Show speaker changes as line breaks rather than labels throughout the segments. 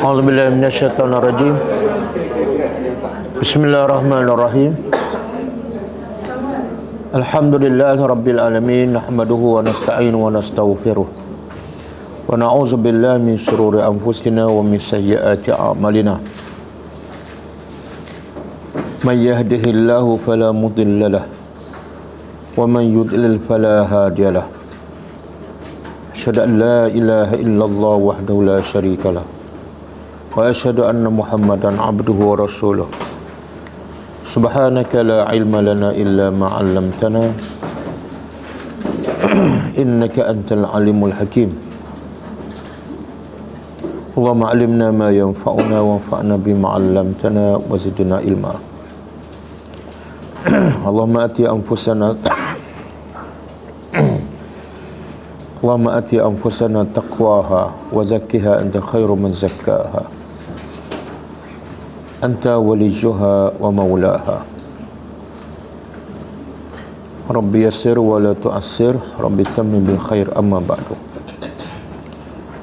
A'udzubillahi minasyaitonirrajim. Bismillahirrahmanirrahim. Alhamdulillahirabbil alamin, nahmaduhu wa nasta'inu wa nastaghfiruh. Wa na'udzu billahi min shururi anfusina wa min sayyiati a'malina. May yahdihillahu fala mudilla lahu wa man yudlil fala hadiya lahu. Asyhadu an la ilaha illallah wahdahu la syarika lah. Wa asyhadu anna Muhammadan abduhu wa rasuluh. Subhanaka la ilma lana illa ma 'allamtana innaka antal alimul hakim. Allahumma 'allimna ma yanfa'una wanfa'na bima 'allamtana wa zidna ilma. Allahumma ati anfusana Allahumma ati anfusana taqwaha wa zakkiha anta khairu man zakkaha anta waliyuha wa maulaha. Rabbi yassir wa la tu'assir, Rabbi tammim bil khair, amma ba'du.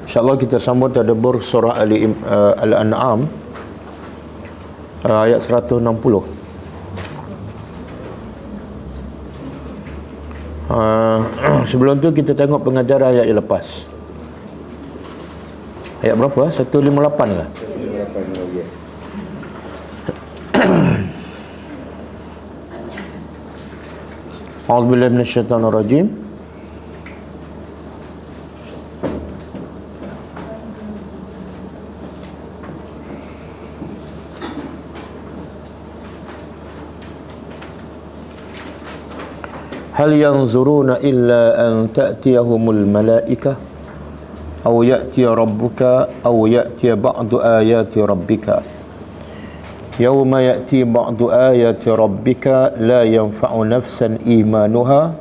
InsyaAllah kita sambut tadabbur surah Al-An'am ayat 160. Sebelum tu kita tengok pengajaran ayat yang lepas. Ayat berapa? 158 ke? 158 A'udzubillahi minasyaitonirrajim. Hal yanzuruna illa an ta'tiyahumul malaikah aw ya'tiya rabbuka aw ya'tiya ba'du ayati rabbika yawma ya'ti ba'du ayati rabbika la yanfa'u nafsan imanuha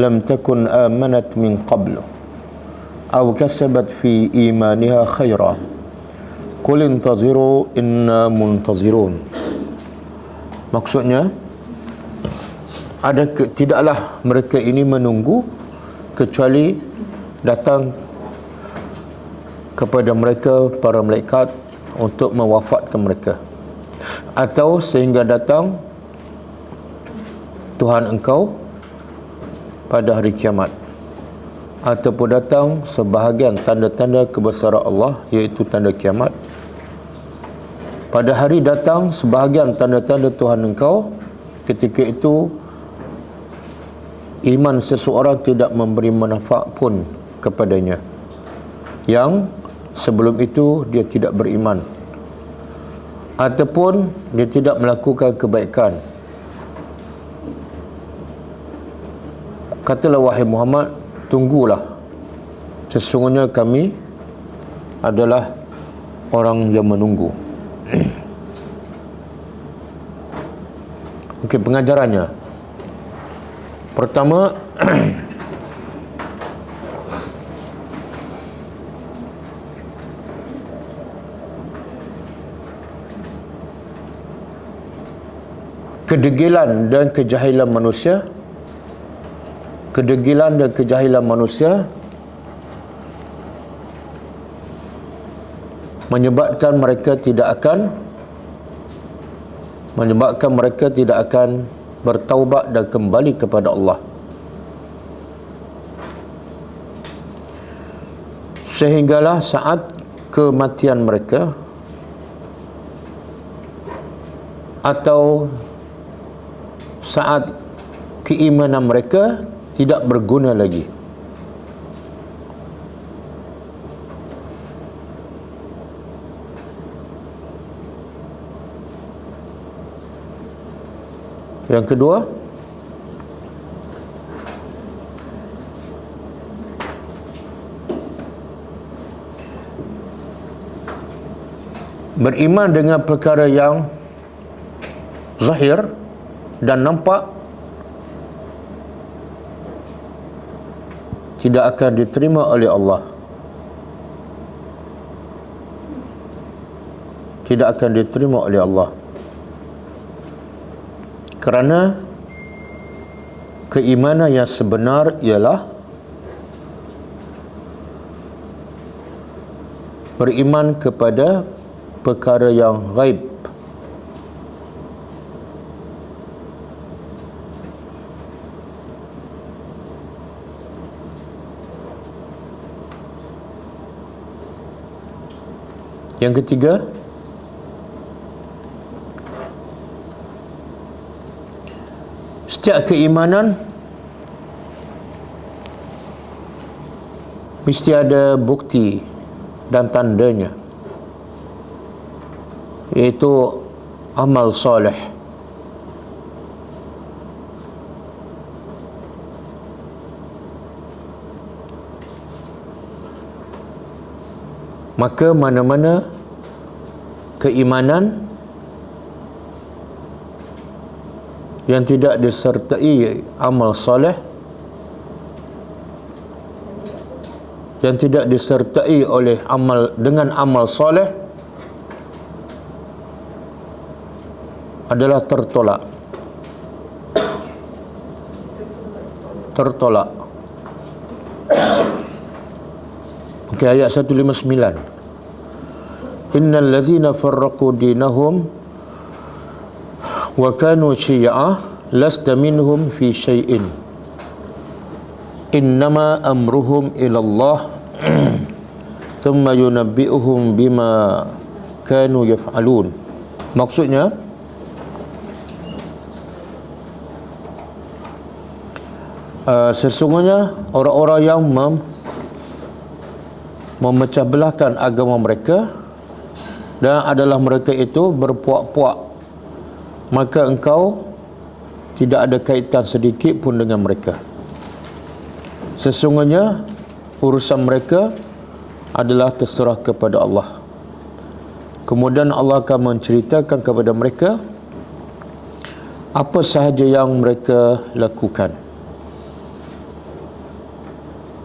lam takun amanat min qablu aw kasabat fi imaniha khaira qul intaziru inna muntazirun. Maksudnya, tidaklah mereka ini menunggu kecuali datang kepada mereka para malaikat untuk mewafatkan mereka, atau sehingga datang Tuhan engkau pada hari kiamat, ataupun datang sebahagian tanda-tanda kebesaran Allah, iaitu tanda kiamat. Pada hari datang sebahagian tanda-tanda Tuhan engkau, ketika itu iman seseorang tidak memberi manfaat pun kepadanya, yang sebelum itu dia tidak beriman, ataupun dia tidak melakukan kebaikan. Katalah, wahai Muhammad, tunggulah, sesungguhnya kami adalah orang yang menunggu. Okey, pengajarannya. Pertama, kedegilan dan kejahilan manusia, menyebabkan mereka tidak akan bertaubat dan kembali kepada Allah, sehinggalah saat kematian mereka atau saat keimanan mereka tidak berguna lagi. Yang kedua, beriman dengan perkara yang zahir dan nampak tidak akan diterima oleh Allah. Tidak akan diterima oleh Allah. Kerana keimanan yang sebenar ialah beriman kepada perkara yang ghaib. Yang ketiga, setiap keimanan mesti ada bukti dan tandanya, iaitu amal soleh. Maka mana-mana keimanan yang tidak disertai amal soleh, yang tidak disertai oleh amal dengan amal soleh, adalah tertolak. Tertolak. Okey, ayat 159. Innal ladzina farraqu dinahum wa kanu syi'ah lasta minhum fi syai'in innama amruhum ilallah thumma yunabbi'uhum bima kanu yaf'alun. Maksudnya, sesungguhnya orang-orang yang memecah belahkan agama mereka dan adalah mereka itu berpuak-puak, maka engkau tidak ada kaitan sedikit pun dengan mereka. Sesungguhnya urusan mereka adalah terserah kepada Allah. Kemudian Allah akan menceritakan kepada mereka apa sahaja yang mereka lakukan.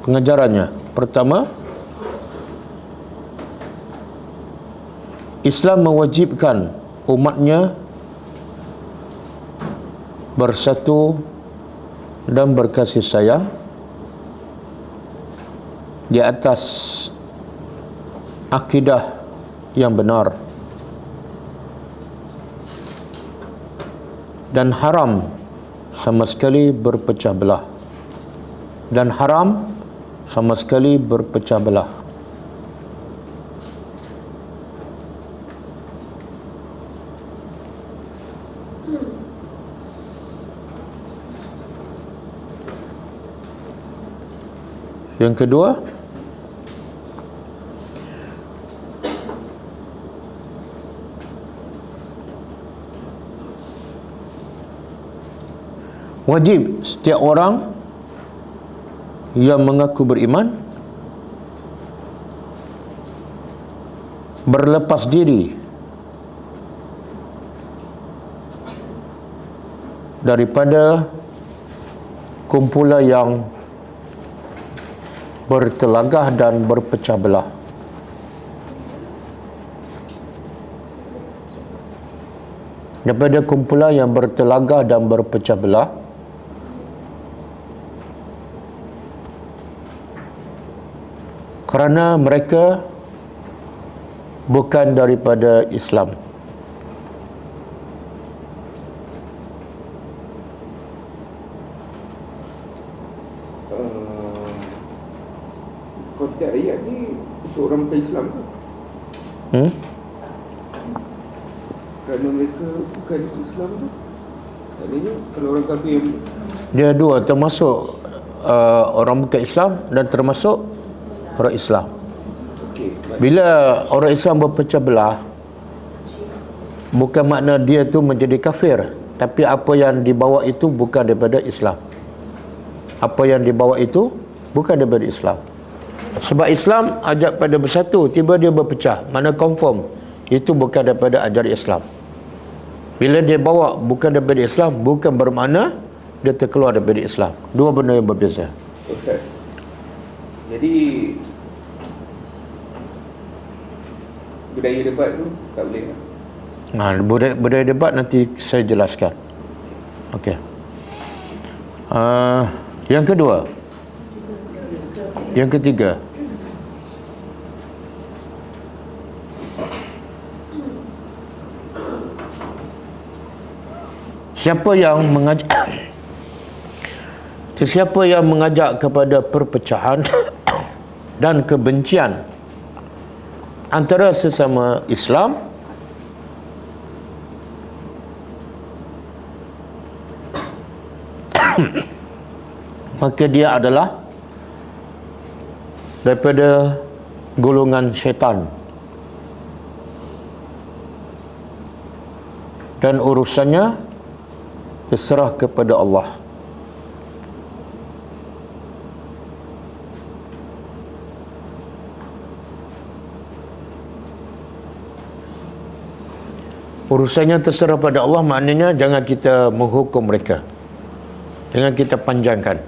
Pengajarannya, pertama, Islam mewajibkan umatnya bersatu dan berkasih sayang di atas akidah yang benar, dan haram sama sekali berpecah belah, dan haram sama sekali berpecah belah. Yang kedua, wajib setiap orang yang mengaku beriman berlepas diri daripada kumpulan yang bertelagah dan berpecah belah. Daripada kumpulan yang bertelagah dan berpecah belah, kerana mereka bukan daripada Islam.
Konteks ayat ni untuk orang bukan Islam ke? Kerana mereka bukan Islam tu, maknanya kalau orang kafir,
dia dua, termasuk orang bukan Islam dan termasuk orang Islam. Bila orang Islam berpecah belah, bukan makna dia tu menjadi kafir, tapi apa yang dibawa itu bukan daripada Islam. Apa yang dibawa itu bukan daripada Islam. Sebab Islam ajak pada bersatu, tiba dia berpecah, mana confirm itu bukan daripada ajaran Islam. Bila dia bawa bukan daripada Islam, bukan bermakna dia terkeluar daripada Islam. Dua benda yang berbeza.
Ustaz, jadi budaya debat tu tak boleh kan?
Budaya debat nanti saya jelaskan. Okey. Yang kedua, yang ketiga, Siapa yang mengajak kepada perpecahan dan kebencian antara sesama Islam, maka dia adalah daripada golongan syaitan, dan urusannya terserah kepada Allah. Urusannya terserah pada Allah maknanya jangan kita menghukum mereka, jangan kita panjangkan,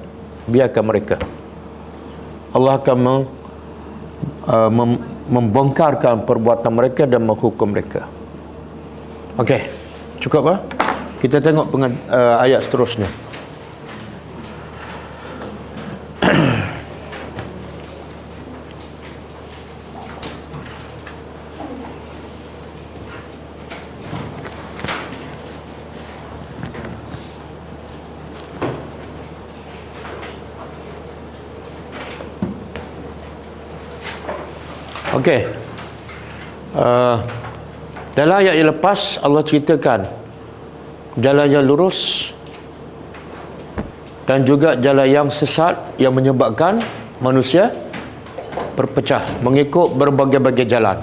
biarkan mereka. Allah akan membongkarkan perbuatan mereka dan menghukum mereka. Okey, cukup ah? Kita tengok ayat seterusnya. Okey. Dalam ayat yang lepas Allah ceritakan jalan yang lurus dan juga jalan yang sesat yang menyebabkan manusia berpecah mengikut berbagai-bagai jalan.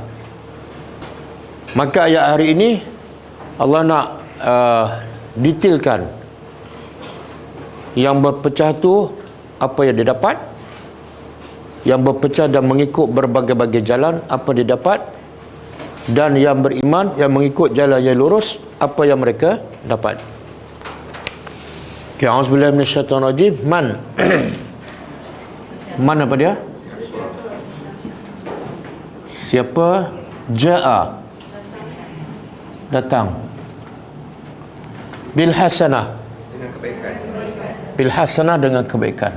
Maka ayat hari ini Allah nak detailkan yang berpecah tu apa yang dia dapat, yang berpecah dan mengikut berbagai-bagai jalan apa dia dapat, dan yang beriman yang mengikut jalan yang lurus apa yang mereka dapat. Okay, auzubillahi minasyaitonirrajim. Man man apa dia? Siapa? Jaa, datang, bil hasanah,
dengan kebaikan.
bil hasanah, dengan kebaikan.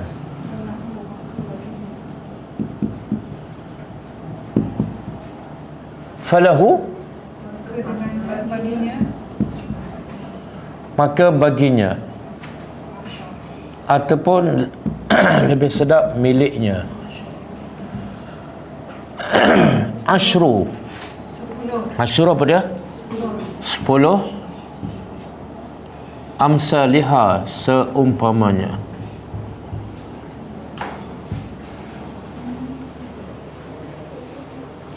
Falahu, maka baginya, ataupun lebih sedap miliknya, asyru. Asyru apa dia? 10 amsalihha, seumpamanya.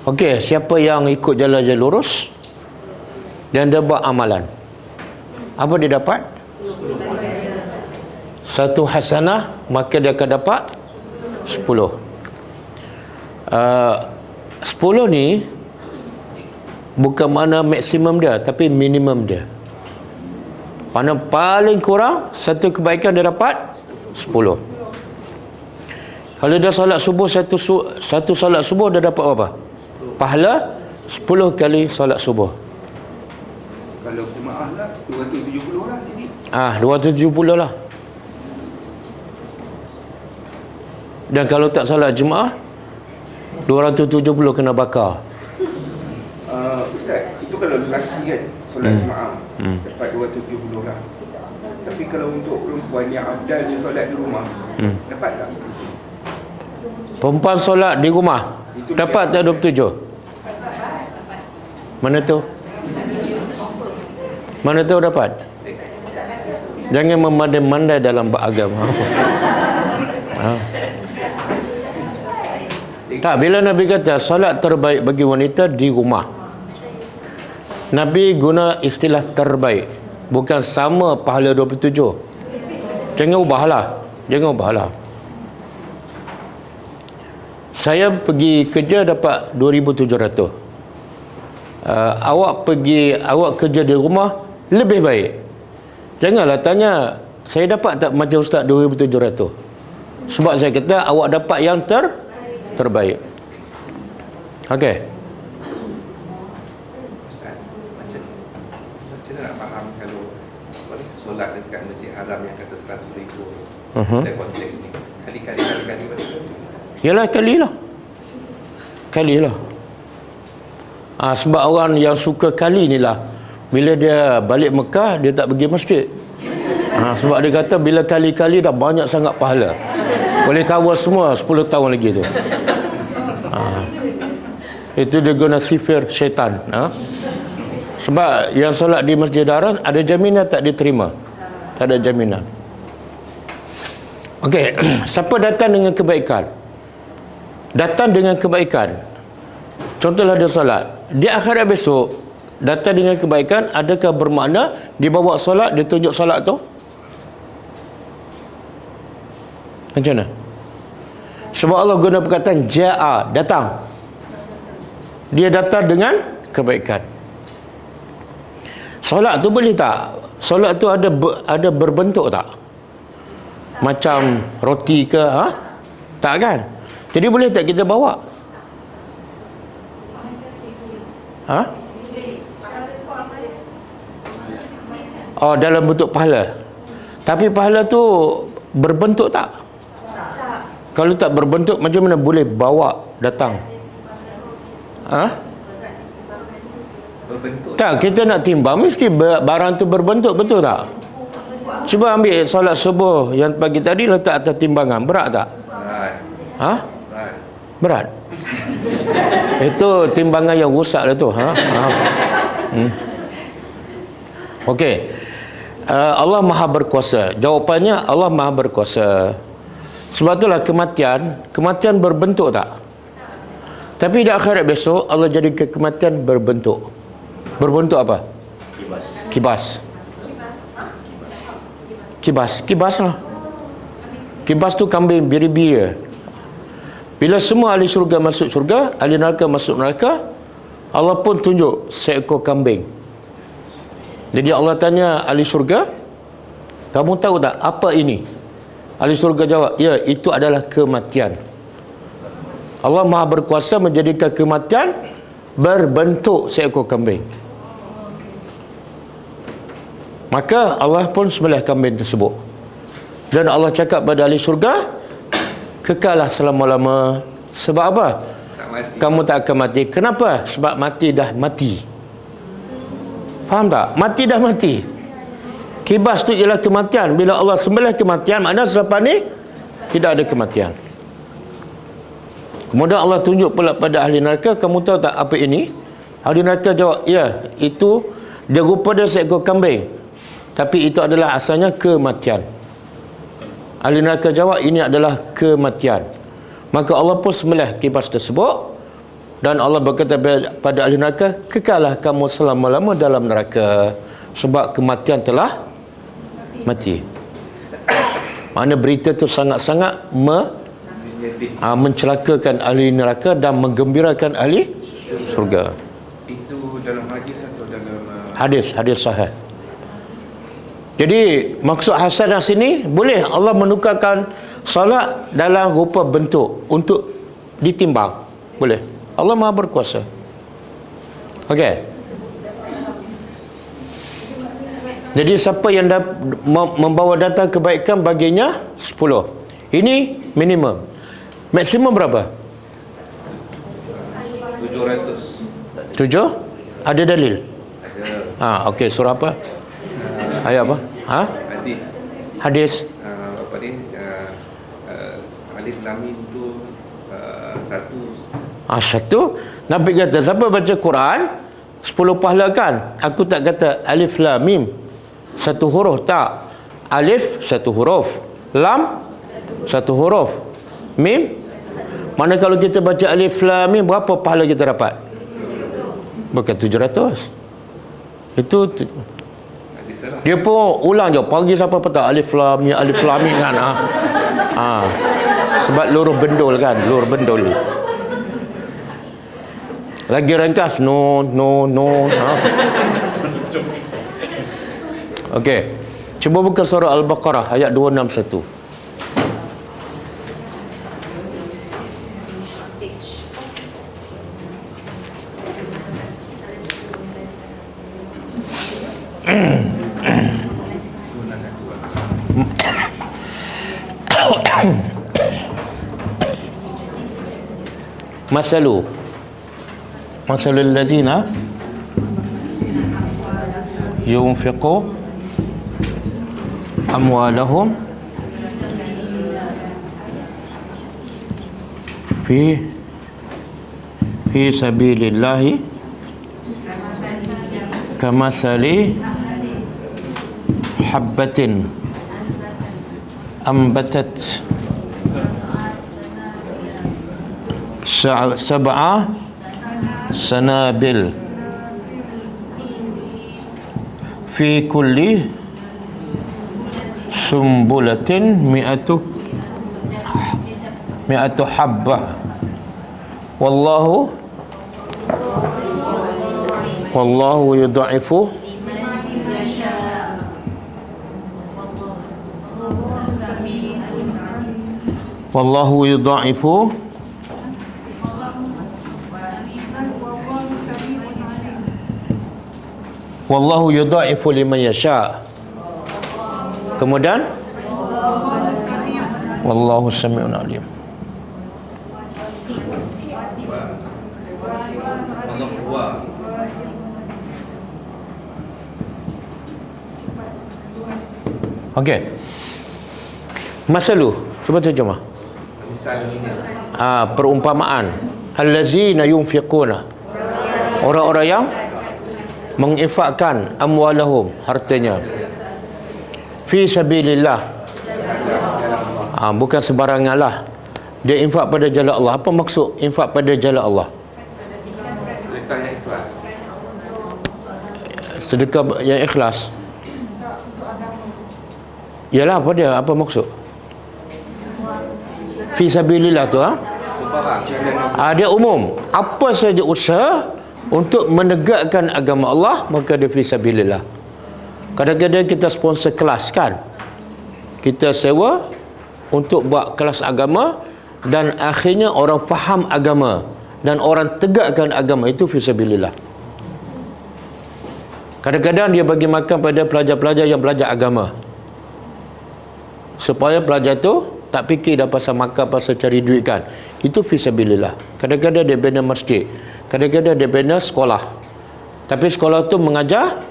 Okey, siapa yang ikut jalan yang lurus dan dia buat amalan, apa dia dapat? Satu hasanah, maka dia akan dapat 10. 10 ni bukan mana maksimum dia, tapi minimum dia. Mana paling kurang satu kebaikan dia dapat 10. Kalau dia solat subuh, satu solat subuh dia dapat apa? Pahala 10 kali solat subuh.
Kalau jemaah lah 270 lah ini.
270 lah. Dan kalau tak solat jemaah 270 kena bakar.
Ustaz, itu kalau lelaki kan solat jemaah dapat 270 lah. Tapi kalau untuk perempuan yang afdalnya solat di rumah, dapat tak?
Perempuan solat di rumah itu dapat tak 27? Mana tu? Mana tu dapat? Jangan memandai-mandai dalam beragama. Tak, bila Nabi kata solat terbaik bagi wanita di rumah, Nabi guna istilah terbaik, bukan sama pahala 27. Jangan ubahlah. Jangan ubahlah. Saya pergi kerja dapat 2,700. Awak kerja di rumah lebih baik. Janganlah tanya saya dapat tak macam ustaz 2,700. Sebab saya kata awak dapat yang terbaik. Okey.
Ustaz, macam mana nak faham kalau solat dekat Masjid Haram yang kata 100,000 dalam konteks ni? Kali-kali
Yalah, kalilah. Sebab orang yang suka kali ni lah, bila dia balik Mekah dia tak pergi masjid, Sebab dia kata bila kali-kali dah banyak sangat pahala. Boleh cover semua 10 tahun lagi tu. Itu dia guna sifir syaitan. Sebab yang solat di Masjid Daran ada jaminan tak diterima? Tak ada jaminan. Okey, siapa datang dengan kebaikan? Datang dengan kebaikan. Contohlah dia solat. Di akhirat besok datang dengan kebaikan, adakah bermakna dia bawa solat, dia tunjuk solat tu? Macam mana? Sebab Allah guna perkataan ja'a, datang. Dia datang dengan kebaikan. Solat tu boleh tak? Solat tu ada berbentuk tak? Macam roti ke? Tak kan? Jadi boleh tak kita bawa? Oh, dalam bentuk pahala. Tapi pahala tu berbentuk tak? Kalau tak berbentuk, macam mana boleh bawa datang?
Berbentuk.
Tak, kita nak timbang mesti barang tu berbentuk, betul tak? Cuba ambil solat subuh yang pagi tadi, letak atas timbangan, berat tak?
Berat.
Berat. Itu timbangan yang rusak lah tu. Okey. Allah Maha Berkuasa. Jawapannya Allah Maha Berkuasa. Sebab itulah kematian berbentuk tak? Tapi di akhirat besok Allah jadikan kematian berbentuk. Berbentuk apa? Kibas lah. Kibas tu kambing biri-biri. Bila semua ahli syurga masuk syurga, ahli neraka masuk neraka, Allah pun tunjuk seekor kambing. Jadi Allah tanya ahli syurga, kamu tahu tak apa ini? Ahli syurga jawab, ya, itu adalah kematian. Allah Maha Berkuasa menjadikan kematian berbentuk seekor kambing. Maka Allah pun sembelih kambing tersebut. Dan Allah cakap pada ahli syurga, kekallah selama-lama. Sebab apa? Kamu tak akan mati. Kenapa? Sebab mati dah mati. Faham tak? Mati dah mati. Kibas tu ialah kematian. Bila Allah sembelih kematian, maknanya selepas ni tidak ada kematian. Kemudian Allah tunjuk pula pada ahli neraka, kamu tahu tak apa ini? Ahli neraka jawab, ya, itu dia rupa dia seekor kambing, tapi itu adalah asalnya kematian. Ahli neraka jawab, ini adalah kematian. Maka Allah pun sembelih kibas tersebut, dan Allah berkata pada ahli neraka, kekallah kamu selama-lama dalam neraka, sebab kematian telah mati. Mana berita tu sangat-sangat mencelakakan ahli neraka dan menggembirakan ahli surga.
Itu dalam hadis atau dalam
hadis sahih. Jadi maksud hasanah sini, boleh Allah menukarkan salat dalam rupa bentuk untuk ditimbang. Boleh. Allah Maha Berkuasa. Okey. Jadi siapa yang membawa datang kebaikan, baginya 10. Ini minimum. Maksimum berapa?
700.
7? Ada dalil?
Ada.
Okey, surah apa? Ayat apa? Hadis.
Apa ni? Alif Lam Mim tu satu. Nabi kata, siapa baca Quran 10 pahala kan? Aku tak kata alif lam mim satu huruf, tak. Alif satu huruf, lam satu huruf, mim. Mana kalau kita baca alif lam mim, berapa pahala kita dapat? Bukan 700. Itu dia pun ulang je pagi sampai petang, alif lam mim kan. Sebab luruh bendul kan, luruh bendul. Lagi ringkas, no. Okey. Cuba buka surah Al-Baqarah ayat 261. Masalul ladzina yunfiqu amwalahum fi sabilillahi kamasali habbatin ambatat sab'a sanabil fi kulli sumbulatin mi'atu habbah wallahu yudha'ifu wallahu yudha'ifu liman yasha. Kemudian wallahu sami'un alim. Okey. Masalu, cuba terjemah. Perumpamaan. Allazina yunfiquna. Orang-orang yang menginfakkan amwalahum, hartanya, fi sabilillah. Bukan sembarangan lah. Dia infak pada jalan Allah. Apa maksud infak pada jalan Allah?
Sedekah yang ikhlas.
Sedekah yang ikhlas. Yalah, apa dia? Apa maksud? Fi sabilillah tu dia umum. Apa saja usaha untuk menegakkan agama Allah, maka dia fi sabilillah. Kadang-kadang kita sponsor kelas kan, kita sewa untuk buat kelas agama, dan akhirnya orang faham agama dan orang tegakkan agama, itu fi sabilillah. Kadang-kadang dia bagi makan pada pelajar-pelajar yang belajar agama, supaya pelajar tu tak fikir dah pasal makan, pasal cari duit kan. Itu fi sabilillah. Kadang-kadang dia bina masjid, kadang-kadang dia bina sekolah, tapi sekolah tu mengajar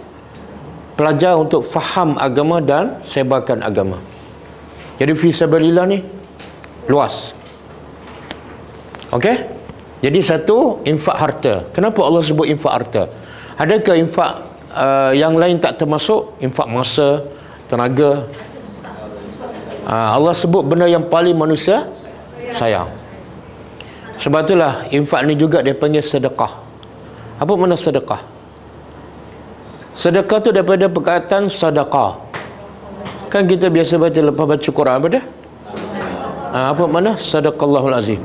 pelajar untuk faham agama dan sebarkan agama. Jadi fi sabilillah ni luas. Okey? Jadi satu, infak harta. Kenapa Allah sebut infak harta? Adakah infak yang lain tak termasuk? Infak masa, tenaga. Allah sebut benda yang paling manusia sayang. Sebab itulah infak ni juga dia panggil sedekah. Apa makna sedekah? Sedekah tu daripada perkataan sedekah. Kan kita biasa baca lepas baca Quran apa dia? Apa makna sadaqallahul azim?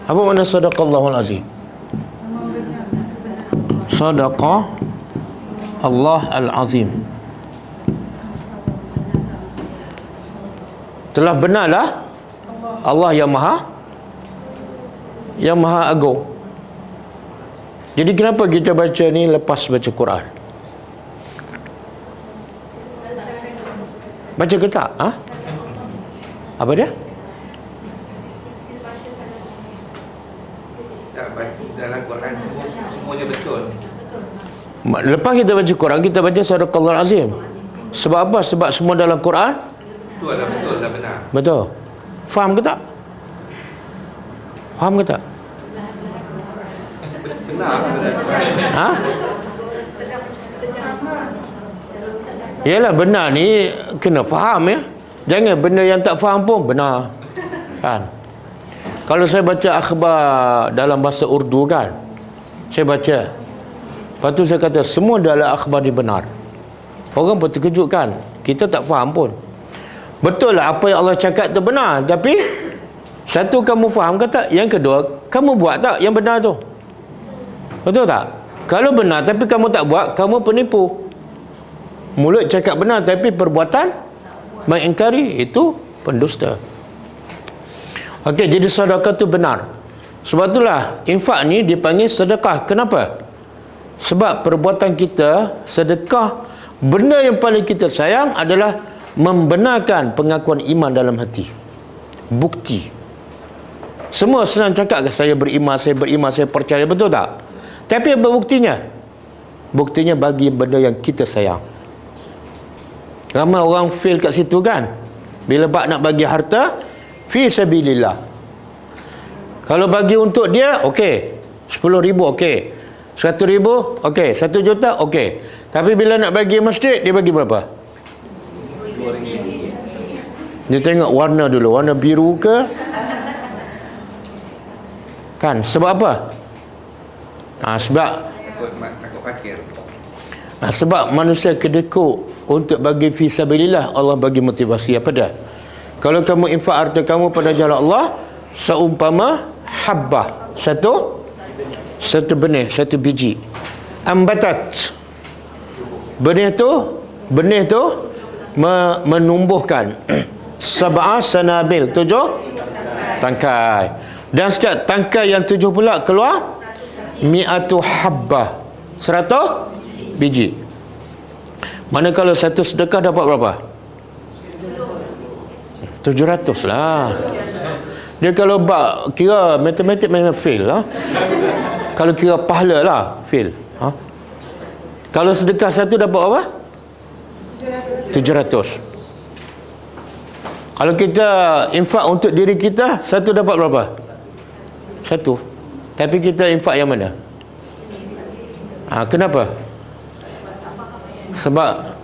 Apa makna sadaqallahul azim? Sadaqa Allah al-azim. Telah benarlah Allah yang maha agung. Jadi kenapa kita baca ni lepas baca Quran? Baca ke tak? Apa dia?
Dalam Quran semuanya betul.
Lepas kita baca Quran, kita baca sadaqallahul azim. Sebab apa? Sebab semua dalam Quran
Itu adalah betul dan benar.
betul. Faham ke tak? Faham ke tak?
Benar.
Yalah, benar ni kena faham ya. Jangan benda yang tak faham pun benar. Kan? Kalau saya baca akhbar dalam bahasa Urdu kan, saya baca, lepas tu saya kata semua dalam akhbar ni benar. Orang pun terkejut kan, kita tak faham pun. Betul lah apa yang Allah cakap tu benar, tapi satu, kamu faham ke tak? Yang kedua, kamu buat tak yang benar tu? Betul tak? Kalau benar tapi kamu tak buat, kamu penipu. Mulut cakap benar tapi perbuatan mengingkari, itu pendusta. Okey, jadi sedekah tu benar. Sebab itulah infak ni dipanggil sedekah. Kenapa? Sebab perbuatan kita, sedekah, benda yang paling kita sayang adalah membenarkan pengakuan iman dalam hati. Bukti. Semua senang cakap, saya beriman, saya percaya, betul tak? Tapi apa buktinya? Buktinya bagi benda yang kita sayang. Ramai orang fail kat situ kan. Bila bak nak bagi harta fi sabilillah, kalau bagi untuk dia okey, 10,000 okey, 100,000 okey, 1 juta okey. Tapi bila nak bagi masjid, dia bagi berapa? Dia tengok warna dulu, warna biru ke? Kan, sebab apa? Sebab
Takut fakir.
sebab manusia kedekut untuk bagi fi sabilillah. Allah bagi motivasi apa dah? Kalau kamu infak harta kamu pada jalan Allah, seumpama habbah, satu benih, satu biji, ambatat, benih tu menumbuhkan sab'a sanabil, 7 tangkai, dan setiap tangkai yang 7 pula keluar mi'atu habbah, 100 biji. Manakala satu sedekah dapat berapa? 700 lah. Dia kalau kira matematik memang fail lah. Kalau kira pahala lah fail. Kalau sedekah satu dapat apa? 700. Kalau kita infak untuk diri kita, satu dapat berapa? 1. Tapi kita infak yang mana? Kenapa? Sebab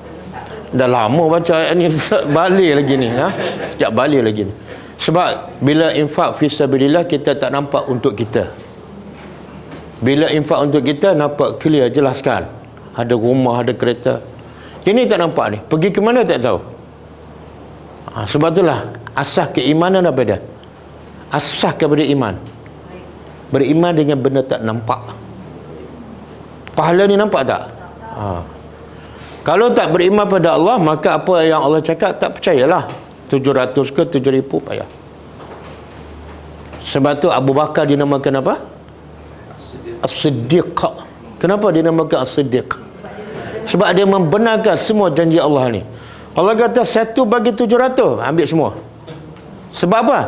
dah lama baca ayat ni, balik lagi ni. Sejak balik lagi ni. Sebab bila infak fisabilillah, kita tak nampak untuk kita. Bila infak untuk kita, nampak clear, jelaskan. Ada rumah, ada kereta. Ini tak nampak ni. Pergi ke mana tak tahu. Sebab itulah asas keimanan apa dia? Asas kepada iman. Beriman dengan benda tak nampak. Pahala ni nampak tak? Kalau tak beriman pada Allah, maka apa yang Allah cakap tak percayalah. 700 ke 7,000 payah. Sebab tu Abu Bakar dinamakan apa? As-Siddiq. Kenapa dinamakan As-Siddiq? Sebab dia membenarkan semua janji Allah ni. Allah kata 1 bagi 700, ambil semua. Sebab apa?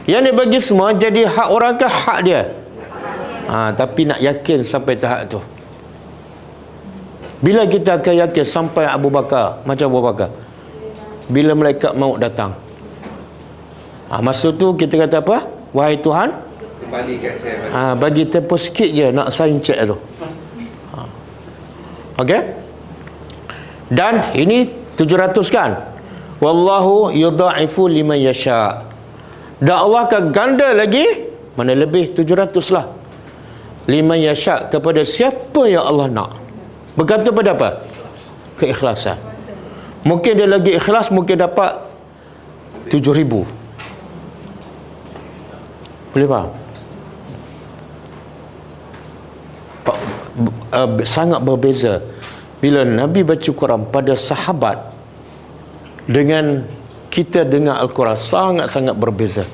Yang dia bagi semua jadi hak orang ke hak dia? Tapi nak yakin sampai tahap tu. Bila kita akan yakin sampai Abu Bakar, macam Abu Bakar, bila malaikat maut datang, masa tu kita kata apa? Wahai Tuhan,
Kembalikan saya
bagi tempoh sikit je nak sign check tu. Okey? Dan ini 700 kan? Wallahu yudha'ifu liman yasha'. Dan Allah akan ganda lagi, mana lebih 700 lah. Liman yasha' kepada siapa yang Allah nak. Bergantung pada apa? Keikhlasan. Mungkin dia lagi ikhlas, mungkin dapat 7,000. Boleh faham? Sangat berbeza bila Nabi baca Quran pada sahabat dengan kita dengar Al-Quran, sangat-sangat berbeza.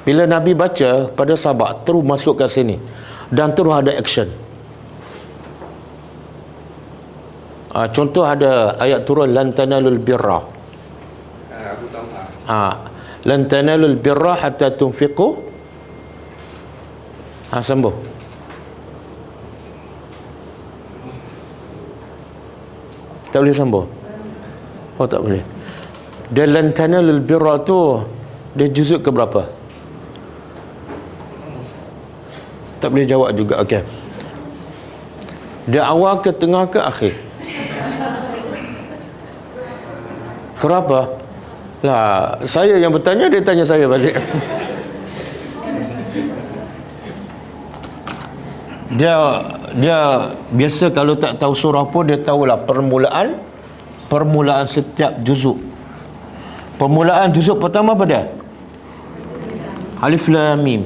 Bila Nabi baca pada sahabat, terus masuk ke sini dan terus ada action. Contoh ada ayat turun lan tanalul birra.
Abu Talha.
Lan tanalul birra hatta tunfiqu. Sambung. Tak boleh sambung. Oh, tak boleh. Dan lan tanalul birra tu dia juzuk ke berapa? Tak boleh jawab juga. Okey. Dia awal ke tengah ke akhir? Surah apa? Lah, saya yang bertanya, dia tanya saya balik. Dia biasa kalau tak tahu surah pun dia tahulah permulaan setiap juzuk. Permulaan juzuk pertama apa dia? Alif Lam Mim.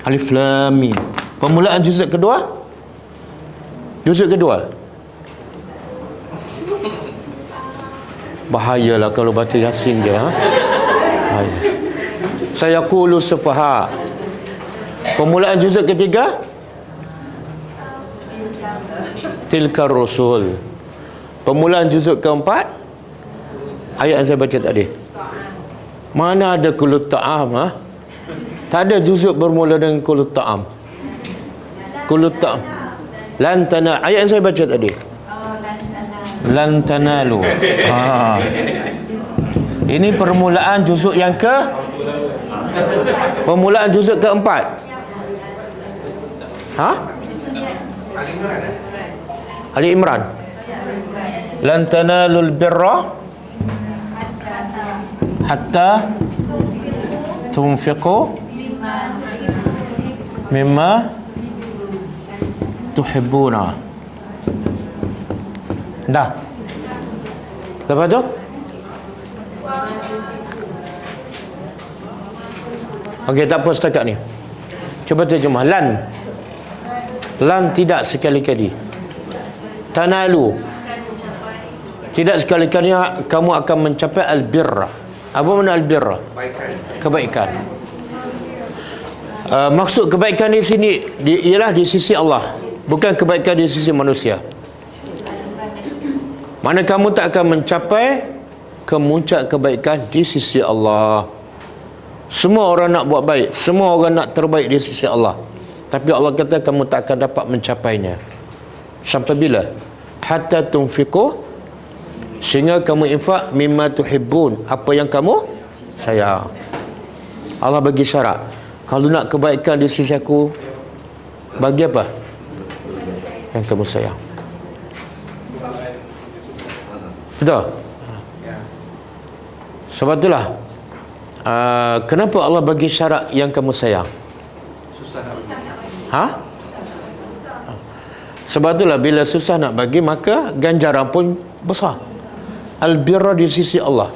Alif Lam Mim. Permulaan juzuk kedua? Juzuk kedua. Bahayalah kalau baca Yasin je. Bahaya. Saya qulu sufaha. Permulaan juzuk ketiga? Tilkar Rasul. Permulaan juzuk keempat? Ayat yang saya baca tadi. Mana ada kulut ta'am? Tak ada juzuk bermula dengan kulut ta'am. Kulut ta'am. Lantana. Ayat yang saya baca tadi. Lan tanalu. Ini permulaan juzuk yang permulaan juzuk keempat. Ali Imran. Lan tanalul birra hatta tunfiqu mimma tuhibbuna. Dah. Lepas tu? Okey, tak apa setakat ni. Cuba terjemah. Lan tidak sekali-kali. Tanalu, tidak sekali-kali kamu akan mencapai al-birra. Apa makna al-birra? Kebaikan. Maksud kebaikan di sini ialah di sisi Allah, bukan kebaikan di sisi manusia. Mana kamu tak akan mencapai kemuncak kebaikan di sisi Allah. Semua orang nak buat baik, semua orang nak terbaik di sisi Allah, tapi Allah kata kamu tak akan dapat mencapainya. Sampai bila? Hatta tunfiqu, sehingga kamu infak mimma tuhibbun, apa yang kamu sayang. Allah bagi syarat, kalau nak kebaikan di sisi aku, bagi apa? Yang kamu sayang. Betul? Sebab itulah kenapa Allah bagi syarat yang kamu sayang? Sebab itulah bila susah nak bagi, maka ganjaran pun besar. Al-birra di sisi Allah.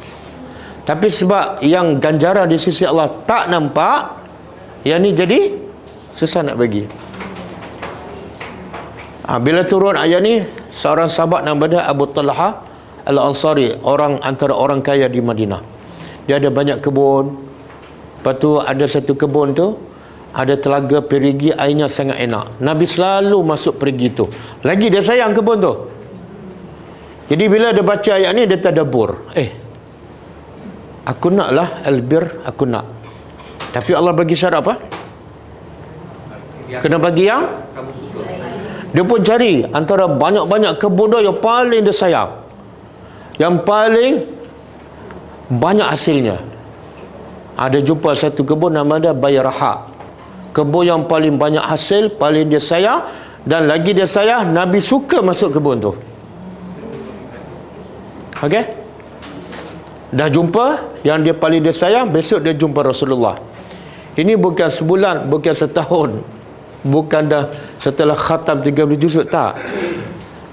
Tapi sebab yang ganjaran di sisi Allah tak nampak, yang ni jadi susah nak bagi. Bila turun ayat ni, seorang sahabat namanya Abu Talha Al-Ansari, antara orang kaya di Madinah. Dia ada banyak kebun. Lepas tu ada satu kebun tu ada telaga perigi, airnya sangat enak. Nabi selalu masuk perigi tu. Lagi dia sayang kebun tu. Jadi bila dia baca ayat ni, dia tadabbur. Aku naklah albir, aku nak. Tapi Allah bagi syarat apa? Kena bagi yang dia pun cari antara banyak-banyak kebun tu yang paling dia sayang, yang paling banyak hasilnya. Ada jumpa satu kebun nama dia Bayraha. Kebun yang paling banyak hasil, paling dia sayang, dan lagi dia sayang, Nabi suka masuk kebun tu. Okey? Dah jumpa yang dia paling dia sayang, besok dia jumpa Rasulullah. Ini bukan sebulan, bukan setahun, bukan dah setelah khatam 30 juzuk, tak.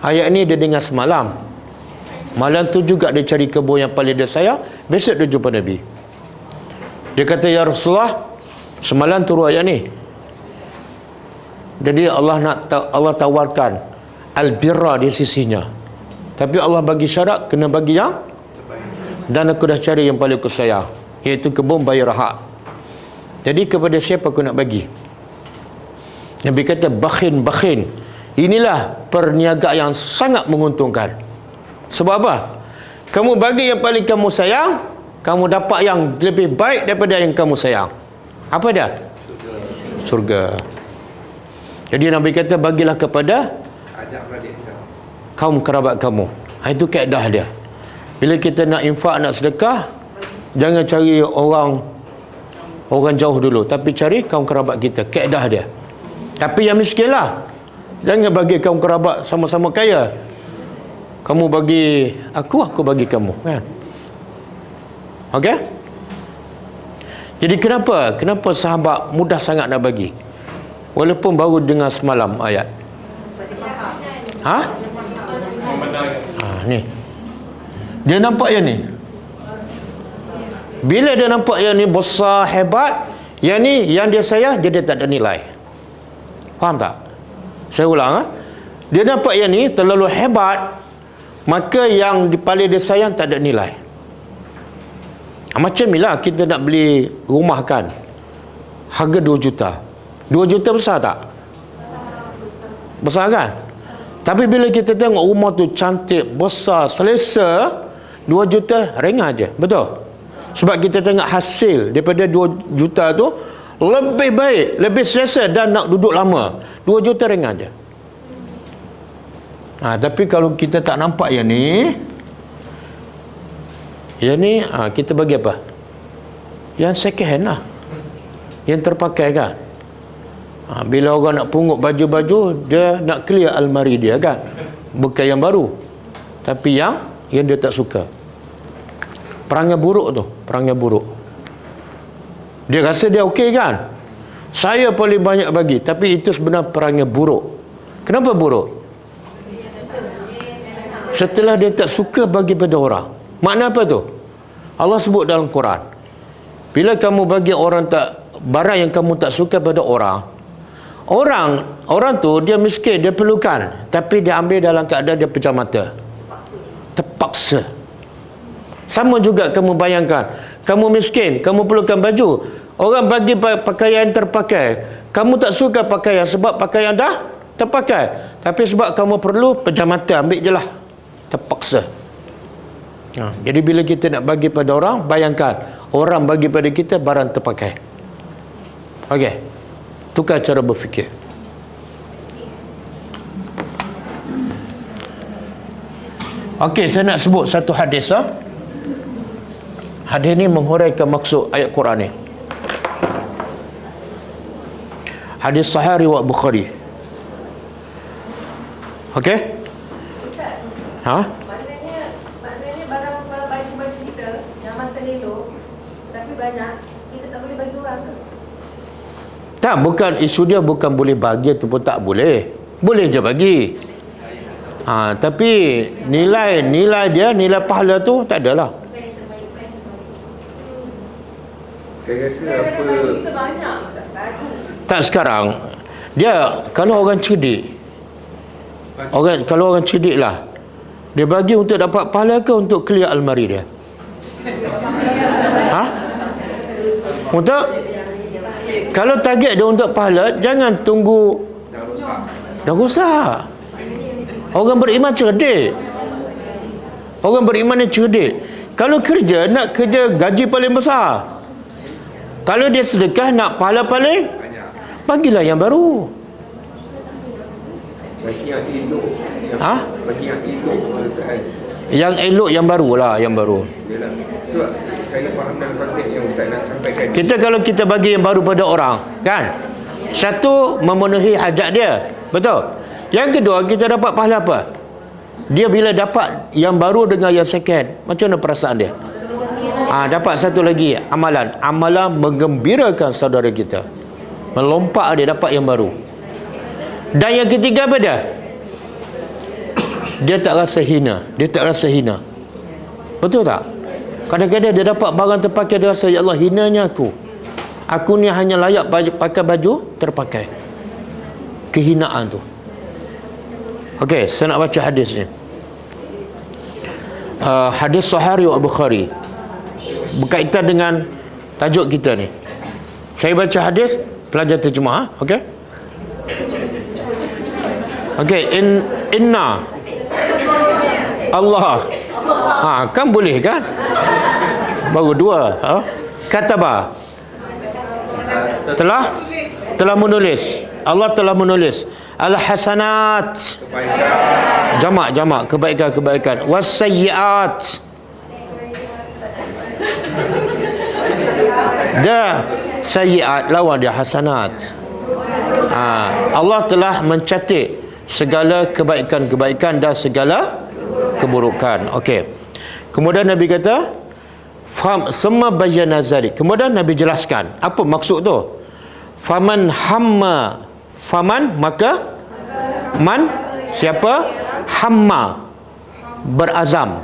Ayat ni dia dengar semalam. Malam tu juga dia cari kebun yang paling dia sayang, besok dia jumpa Nabi. Dia kata, ya Rasulullah, semalam turun ayat ni. Jadi Allah tawarkan al-birra di sisinya. Tapi Allah bagi syarat, kena bagi yang, dan aku dah cari yang paling aku sayang, iaitu kebun Bayraha. Jadi kepada siapa aku nak bagi? Nabi kata bakhin. Inilah perniagaan yang sangat menguntungkan. Sebab apa? Kamu bagi yang paling kamu sayang, kamu dapat yang lebih baik daripada yang kamu sayang. Apa dia? Surga. Jadi Nabi kata bagilah kepada kaum kerabat kamu. Itu kaedah dia. Bila kita nak infak, nak sedekah, jangan cari orang jauh dulu, tapi cari kaum kerabat kita. Kaedah dia. Tapi yang miskin lah, jangan bagi kaum kerabat sama-sama kaya. Kamu bagi aku bagi kamu, kan? Okey? Jadi kenapa sahabat mudah sangat nak bagi, walaupun baru dengar semalam ayat? Ni dia nampak yang ni. Bila dia nampak yang ni besar, hebat, yang ni yang dia sayang, dia tak ada nilai. Faham tak? Saya ulang. Dia nampak yang ni terlalu hebat, maka yang paling dia sayang tak ada nilai. Macam ni lah kita nak beli rumah, kan, harga 2 juta. 2 juta besar tak? Besar, kan? Tapi bila kita tengok rumah tu cantik, besar, selesa, 2 juta ringan je. Betul? Sebab kita tengok hasil daripada 2 juta tu lebih baik, lebih selesa dan nak duduk lama. 2 juta ringan je. Tapi kalau kita tak nampak yang ni, kita bagi apa? Yang second hand lah, yang terpakai kan. Bila orang nak pungut baju-baju, dia nak clear almari dia kan, bukan yang baru, tapi yang dia tak suka. Perangai buruk tu, perangai buruk. Dia rasa dia okey kan, saya paling banyak bagi, tapi itu sebenarnya perangai buruk. Kenapa buruk? Setelah dia tak suka bagi pada orang. Makna apa tu? Allah sebut dalam Quran, bila kamu bagi orang barang yang kamu tak suka pada orang tu dia miskin, dia perlukan, tapi dia ambil dalam keadaan dia pejam mata, terpaksa. Sama juga kamu bayangkan, kamu miskin, kamu perlukan baju, orang bagi pakaian terpakai, kamu tak suka pakaian sebab pakaian dah terpakai, tapi sebab kamu perlu, pejam mata, ambil je lah, terpaksa. Jadi bila kita nak bagi pada orang, bayangkan orang bagi pada kita barang terpakai. Okey, tukar cara berfikir. Okey, saya nak sebut satu hadis. Hadis ni menghuraikan maksud ayat Quran ni. Hadis sahih riwayat Bukhari. Okey?
Ustaz. Maknanya barang kalau baju-baju kita yang masa elok tapi banyak, kita tak boleh bagi orang ke?
Tak, bukan isu dia, bukan boleh bagi ataupun tak boleh. Boleh je bagi. Tapi nilai dia, nilai pahala tu tak adalah.
Saya rasa apa
Kita banyak Ustaz.
Tak sekarang. Dia kalau orang cerdik, kalau orang cerdik lah, dia bagi untuk dapat pahala ke untuk clear almari dia? Untuk, kalau target dia untuk pahala, jangan tunggu dah rosak. Orang beriman cerdik. Orang beriman ni cerdik. Kalau kerja, nak kerja gaji paling besar. Kalau dia sedekah, nak pahala paling
banyak.
bagilah yang baru.
Bagi yang elok. Bagi yang elok.
Yang elok, yang baru lah, yang baru.
Yalah. Sebab saya faham dalam konteks yang Ustaz nak sampaikan.
Kalau kita bagi yang baru pada orang, kan, satu, memenuhi hajat dia, betul. Yang kedua, kita dapat pahala apa? Dia bila dapat yang baru dengan yang second, macam mana perasaan dia? Dapat satu lagi amalan menggembirakan saudara kita, melompak dia dapat yang baru. Dan yang ketiga apa dia? Dia tak rasa hina. Betul tak? Kadang-kadang dia dapat barang terpakai, dia rasa, ya Allah, hinanya aku ni hanya layak pakai baju terpakai. Kehinaan tu. Okey, saya nak baca hadis ni. Hadis sahih riwayat Bukhari, berkaitan dengan tajuk kita ni. Saya baca hadis, pelajar terjemah. Okey. Inna Allah. Kan boleh kan? Baru dua. Kataba. Telah menulis. Allah telah menulis al-hasanat, jamak kebaikan, was-sayyiat, dah sayyiat lawan dia hasanat. Allah telah mencatat segala kebaikan dan segala keburukan. Okey. Kemudian Nabi kata, semua bayyana zalik. Kemudian Nabi jelaskan apa maksud tu. Faman maka man, siapa, hamma, berazam,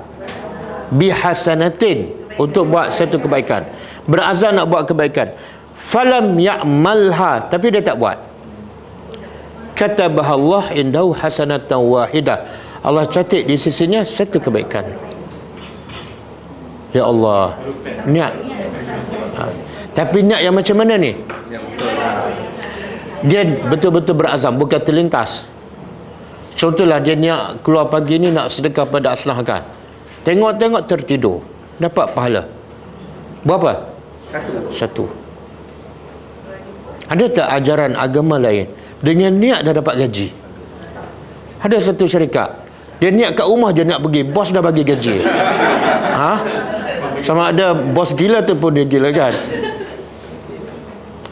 bihasanatin, untuk buat satu kebaikan, berazam nak buat kebaikan, falam ya'malha, tapi dia tak buat, katabaha Allah indahu hasanatan wahidah, Allah catat di sisinya satu kebaikan. Ya Allah, niat. Tapi niat yang macam mana ni? Dia betul-betul berazam, bukan terlintas. Contohlah, dia niat keluar pagi ni nak sedekah pada Aslah kan, tengok-tengok tertidur, dapat pahala berapa? Satu. Ada tak ajaran agama lain dengan niat dah dapat gaji? Ada satu syarikat, Dia niat kat rumah je nak pergi, bos dah bagi gaji. Sama ada bos gila tu pun dia gila kan.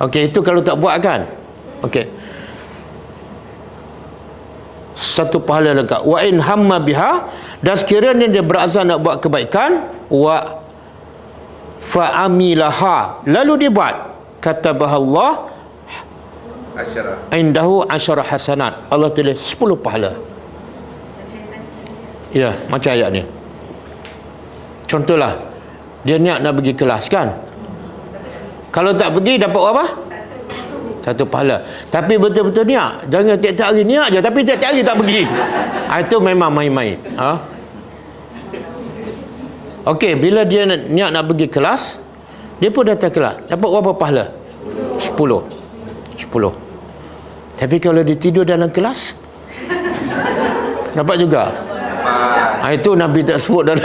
Okey, itu kalau tak buat kan. Okey. Satu pahala lengkap. Wa in hamma biha, dan sekiranya dia berazam nak buat kebaikan, wa fa'amilaha, lalu dia buat, katabahallah indahu asyara hasanat, Allah tulis 10 pahala. Ya, macam ayat ni. Contohlah, dia niat nak pergi kelas kan, kalau tak pergi dapat apa? 1 pahala. Tapi betul-betul niat, jangan tiap-tiap hari niat je tapi tiap-tiap hari tak pergi. Itu memang main-main. Okey, bila dia niat nak pergi kelas, dia pun datang kelas, dapat berapa pahala? 10. Tapi kalau dia tidur dalam kelas, dapat juga. Itu Nabi tak sebut dalam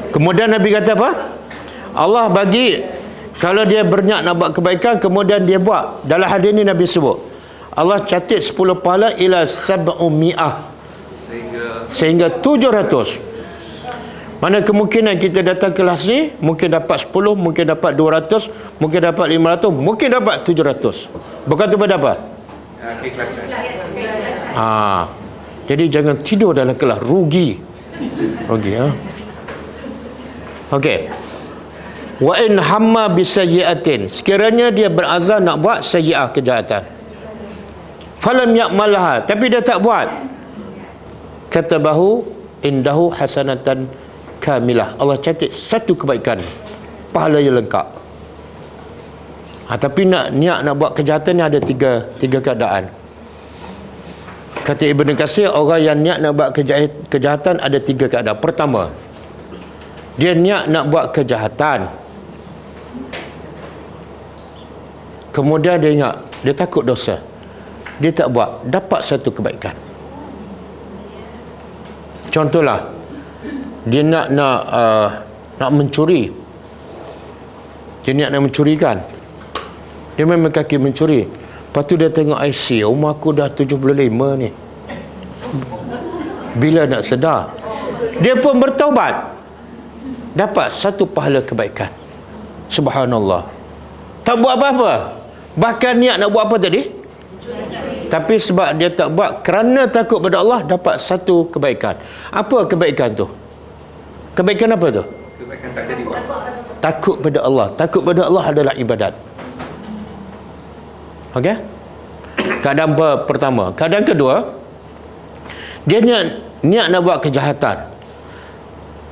Kemudian Nabi kata apa? Allah bagi, kalau dia berniat nak buat kebaikan kemudian dia buat, dalam hadis ni Nabi sebut Allah catat 10 pahala ila 700, sehingga 700. Mana kemungkinan kita datang kelas ni mungkin dapat 10, mungkin dapat 200, mungkin dapat 500, mungkin dapat 700. Berkata pada apa?
Keikhlasan.
Jadi jangan tidur dalam kelas, rugi. Okey. Wa in hamma bisayyi'atin, sekiranya dia berazam nak buat sayyi'ah, kejahatan, falam ya'malha, tapi dia tak buat, katabahu indahu hasanatan kamilah, Allah catat 1 kebaikan, pahala yang lengkap. Tapi niat nak buat kejahatan ni ada tiga keadaan. Kata Ibn Katsir, orang yang niat nak buat kejahatan ada 3 keadaan. Pertama, dia niat nak buat kejahatan, kemudian dia ingat, dia takut dosa, dia tak buat, dapat 1 kebaikan. Contohlah, dia nak mencuri, dia niat nak mencuri kan, dia memang kaki mencuri, lepas tu dia tengok IC, umur aku dah 75 ni, bila nak sedar, dia pun bertaubat, dapat 1 pahala kebaikan. Subhanallah. Tak buat apa-apa, bahkan niat nak buat apa tadi, tapi sebab dia tak buat kerana takut pada Allah, dapat 1 kebaikan. Apa kebaikan tu? Kebaikan apa tu?
Kebaikan tak jadi buat.
Takut pada Allah. Takut pada Allah adalah ibadat. Okey? Keadaan pertama. Keadaan kedua, dia niat nak buat kejahatan,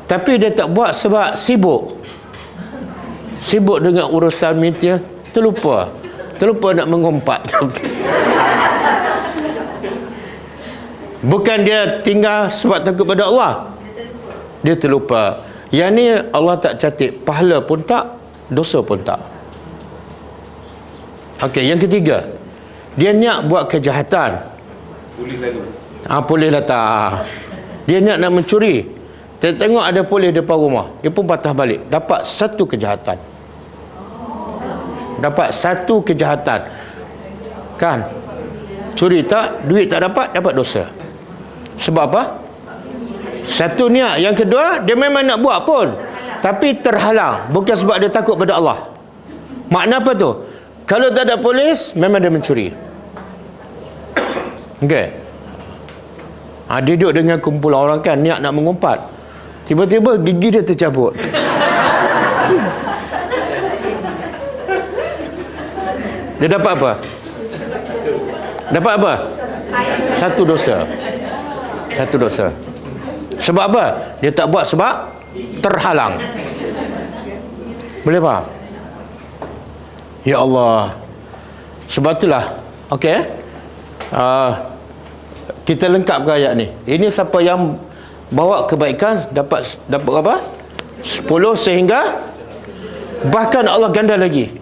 tapi dia tak buat sebab sibuk dengan urusan media, terlupa nak mengumpat. Bukan dia tinggal sebab takut pada Allah, dia terlupa. Yang ni Allah tak catat, pahala pun tak, dosa pun tak. Okey, yang ketiga, dia niat buat kejahatan,
Polis lalu.
polis datang, dia niat nak mencuri, tengok ada polis depan rumah, dia pun patah balik, dapat 1 kejahatan. Dapat 1 kejahatan kan. Curi tak, duit tak dapat dosa. Sebab apa? 1 niat. Yang kedua, dia memang nak buat pun, tapi terhalang, bukan sebab dia takut pada Allah. Makna apa tu? Kalau tak ada polis, memang dia mencuri. Okey. Dia duduk dengan kumpulan orang kan, niat nak mengumpat, tiba-tiba gigi dia tercabut. Dia dapat apa? Dapat apa? 1 dosa. 1 dosa. Sebab apa? Dia tak buat sebab terhalang. Boleh faham? Ya Allah. Sebab itulah, okey, kita lengkapkan ayat ni. Ini siapa yang bawa kebaikan dapat apa? 10 sehingga bahkan Allah ganda lagi.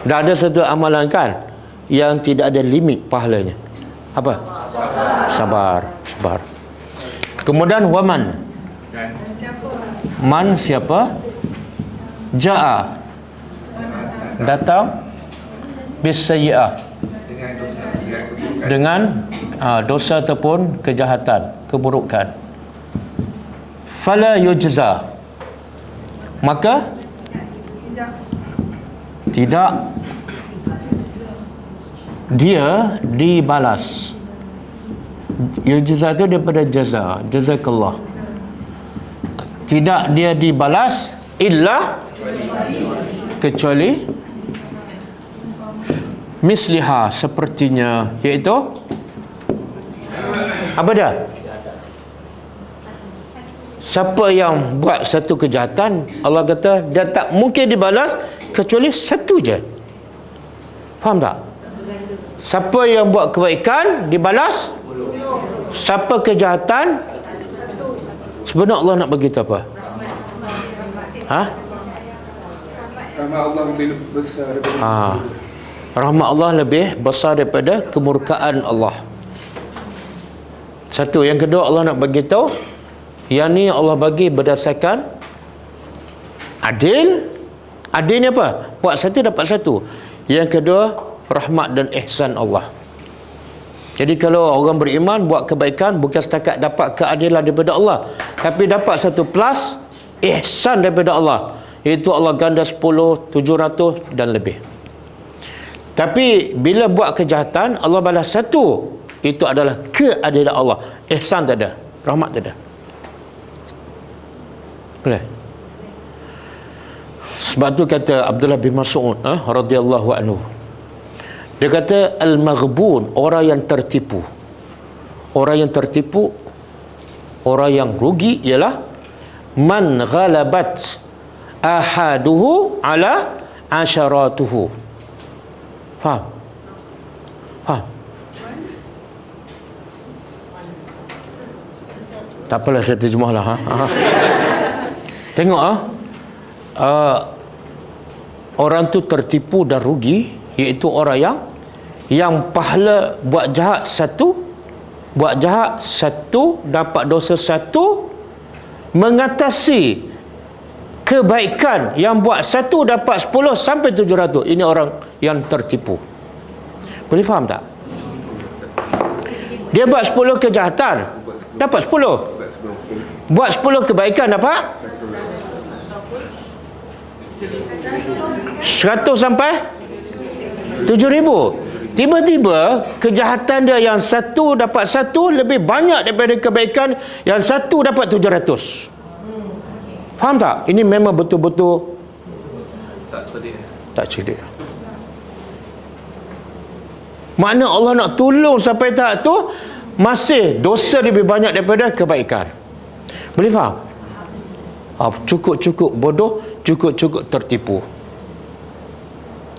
Dah ada satu amalan kan yang tidak ada limit pahalanya. Apa? Sabar. Kemudian waman. Man siapa? Ja'a, datang bisayyi'ah,
dengan dosa, dengan keburukan.
dengan dosa ataupun kejahatan, keburukan. Fala yujza, maka tidak dia dibalas. Yujza itu daripada jaza, jazakallah. Tidak dia dibalas illa, kecuali misliha, sepertinya, iaitu apa dia? Siapa yang buat satu kejahatan, Allah kata dia tak mungkin dibalas kecuali satu je. Faham tak? Siapa yang buat kebaikan dibalas, siapa kejahatan. Sebenarnya Allah nak bagi kita apa? Ha?
Rahmat Allah lebih besar daripada
Rahmat Allah lebih besar daripada kemurkaan Allah. Satu. Yang kedua, Allah nak bagi tahu yang ni Allah bagi berdasarkan adil. Adil ni apa? Buat satu dapat satu. Yang kedua, rahmat dan ihsan Allah. Jadi kalau orang beriman buat kebaikan, bukan setakat dapat keadilan daripada Allah, tapi dapat satu plus ihsan daripada Allah, iaitu Allah ganda 10, 700 dan lebih. Tapi bila buat kejahatan, Allah balas satu, itu adalah keadilan Allah. Ihsan tak ada, rahmat tak ada. Boleh? Sebab tu kata Abdullah bin Mas'ud radhiyallahu anhu, dia kata al-maghbun, orang yang tertipu. Orang yang tertipu, orang yang rugi ialah man ghalabat ahaduhu ala asharatuhu. Faham? Faham? Tak apalah, saya terjemahlah. Tengok orang tu tertipu dan rugi, iaitu orang yang pahala buat jahat satu dapat dosa satu, mengatasi kebaikan yang buat satu dapat 10 sampai 700. Ini orang yang tertipu. Boleh faham tak? Dia buat 10 kejahatan dapat 10, buat 10 kebaikan dapat 100 sampai 7,000. Tiba-tiba kejahatan dia yang satu dapat satu lebih banyak daripada kebaikan yang satu dapat 700. Faham tak? Ini memang betul-betul tak cerdik. Makna Allah nak tolong sampai tahap tu, masih dosa lebih banyak daripada kebaikan. Boleh faham? Cukup-cukup bodoh, cukup-cukup tertipu.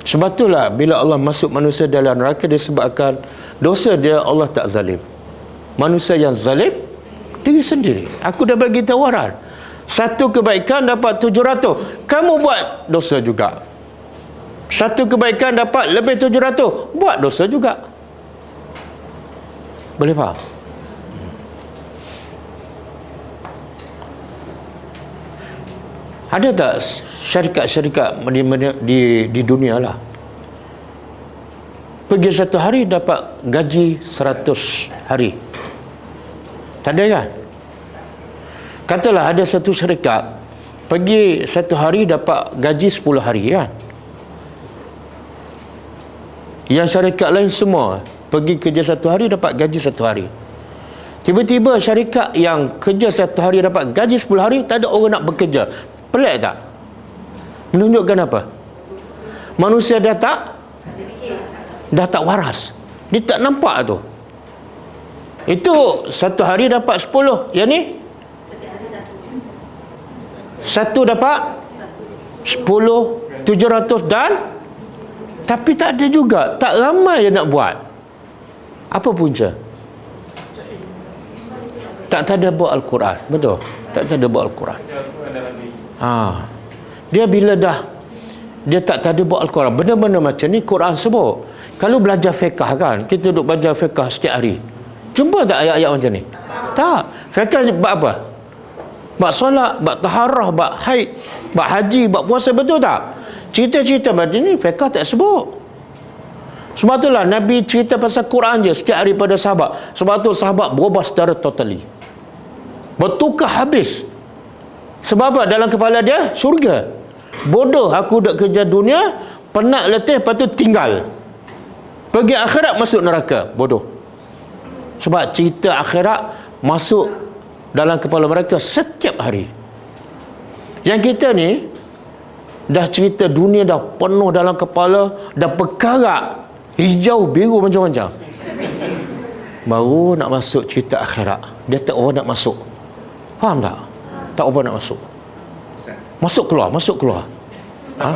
Sebab itulah bila Allah masuk manusia dalam neraka, disebabkan dosa dia, Allah tak zalim. Manusia yang zalim diri sendiri. Aku dah bagi tawaran, satu kebaikan dapat 700, kamu buat dosa juga. Satu kebaikan dapat lebih 700, buat dosa juga. Boleh faham? Ada tak syarikat-syarikat di dunia lah, pergi satu hari dapat gaji 100 hari? Tak ada kan? Katalah ada satu syarikat pergi satu hari dapat gaji 10 hari kan? Yang syarikat lain semua pergi kerja satu hari dapat gaji satu hari. Tiba-tiba syarikat yang kerja satu hari dapat gaji 10 hari, tak ada orang nak bekerja. Pelik tak? Menunjukkan apa? Manusia dah tak waras. Dia tak nampak tu. Itu satu hari dapat 10. Yang ni satu dapat 10, 700 dan, tapi tak ada juga, tak ramai yang nak buat. Apa punca? Tak tadabbur Al-Quran. Betul? Tak tadabbur Al-Quran. Dia bila dia tak tadabbur Al-Quran, benda-benda macam ni Quran sebut. Kalau belajar fiqh kan, kita duduk belajar fiqh setiap hari, jumpa tak ayat-ayat macam ni? Tak. Fiqh bab apa? Bab solat, bab taharah, bab haid, bab haji, bab puasa, betul tak? Cerita-cerita macam ni fiqh tak sebut. Sebab itulah Nabi cerita pasal Quran je setiap hari pada sahabat. Sebab tu sahabat berubah secara totally. Bertukar habis. Sebab apa? Dalam kepala dia syurga. Bodoh aku dak kerja dunia, penat letih, lepas tu tinggal. Pergi akhirat masuk neraka. Bodoh. Sebab cerita akhirat masuk dalam kepala mereka setiap hari. Yang kita ni dah cerita dunia dah penuh dalam kepala, dah berkarat hijau, biru, macam-macam. Baru nak masuk cerita akhirat, dia tak apa nak masuk. Faham tak? Tak apa nak masuk. Masuk keluar, masuk keluar. Ha?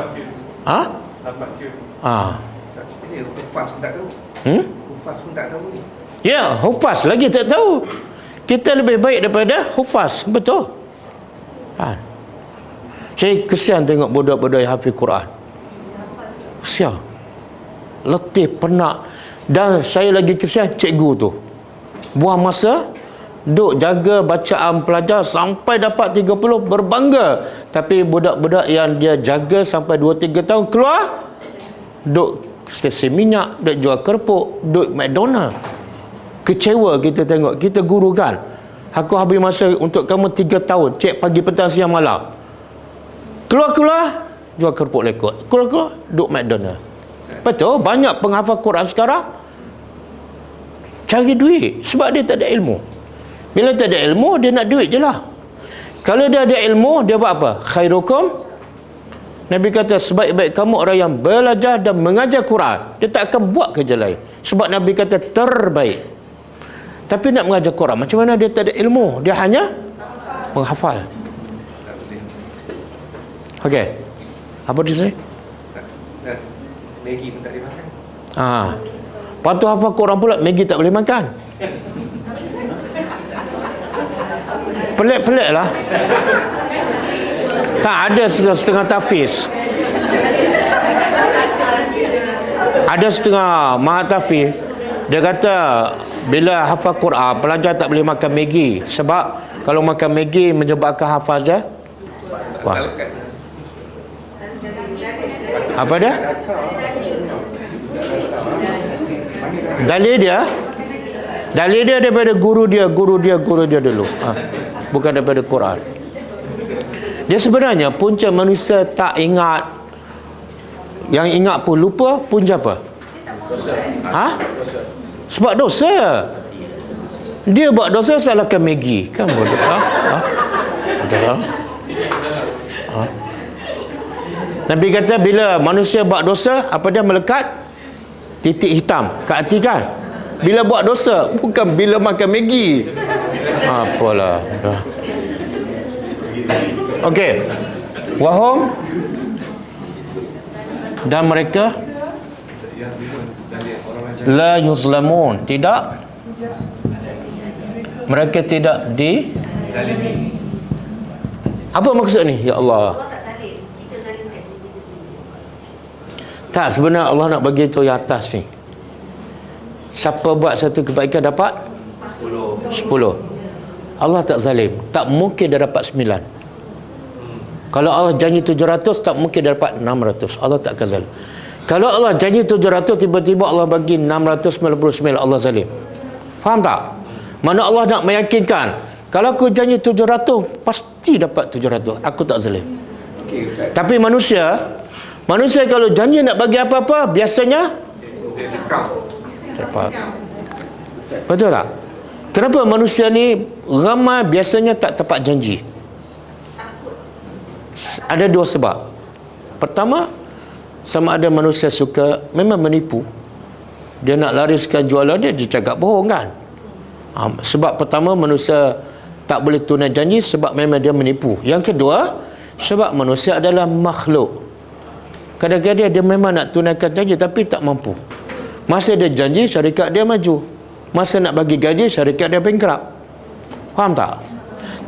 Ini Hufaz pun tak tahu. Hufaz pun tak tahu ni.
Ya, Hufaz lagi tak tahu. Kita lebih baik daripada Hufaz. Betul. Ha. Saya kesian tengok budak-budak yang hafiz Quran. Kesian. Letih, penat. Dan saya lagi kesian cikgu tu. Buang masa, duk jaga bacaan pelajar sampai dapat 30, berbangga. Tapi budak-budak yang dia jaga sampai 2-3 tahun keluar, duk stesen minyak, duk jual kerupuk, duk McDonald. Kecewa kita tengok. Kita guru kan, aku habis masa untuk kamu 3 tahun, cek pagi, petang, siang, malam. Keluar-keluar jual kerupuk lekot, keluar-keluar duk McDonald. Betul, banyak penghafal Quran sekarang cari duit sebab dia tak ada ilmu. Bila tak ada ilmu, dia nak duit je lah. Kalau dia ada ilmu, dia buat apa? Khairukum, Nabi kata sebaik-baik kamu orang yang belajar dan mengajar Quran. Dia tak akan buat kerja lain. Sebab Nabi kata terbaik. Tapi nak mengajar Quran, macam mana dia tak ada ilmu? Dia hanya menghafal. Okey. Apa dia sini?
Maggi pun tak boleh makan.
Lepas tu hafal Quran pula, Maggi tak boleh makan. Pelik-pelik lah. Tak ada setengah tafiz. Ada setengah mahatafiz, dia kata bila hafal Quran, pelajar tak boleh makan Maggi. Sebab kalau makan Maggi menyebabkan hafaz dia. Wah. Apa dia? Dalil dia daripada guru dia dulu. Bukan daripada Quran. Dia sebenarnya punca manusia tak ingat. Yang ingat pun lupa, punca apa? Sebab dosa. Dia buat dosa, salahkan Maggi. Kan bodoh. Nabi kata bila manusia buat dosa, apa dia melekat? Titik hitam kat hati kan? Bila buat dosa, bukan bila makan Maggi. Apalah. Okey. Wahum dan mereka la yuzlamun, tidak, mereka tidak di apa maksud ni? Ya Allah. Tak, sebenarnya Allah nak bagi tahu yang atas ni. Siapa buat satu kebaikan dapat 10. Allah tak zalim. Tak mungkin dia dapat 9. Kalau Allah janji 700, tak mungkin dia dapat 600. Allah tak akan zalim. Kalau Allah janji 700, tiba-tiba Allah bagi 699, Allah zalim. Faham tak? Mana Allah nak meyakinkan, kalau aku janji 700, pasti dapat 700. Aku tak zalim. Tapi manusia kalau janji nak bagi apa-apa, biasanya cepat. Betul tak? Kenapa manusia ni ramai biasanya tak tepat janji? Ada 2 sebab. Pertama, sama ada manusia suka memang menipu. Dia nak lariskan jualan dia cakap bohong kan? Sebab pertama, manusia tak boleh tunai janji sebab memang dia menipu. Yang kedua, sebab manusia adalah makhluk. Kadang-kadang dia memang nak tunaikan janji tapi tak mampu. Masa dia janji, syarikat dia maju. Masa nak bagi gaji, syarikat dia bankrupt. Faham tak?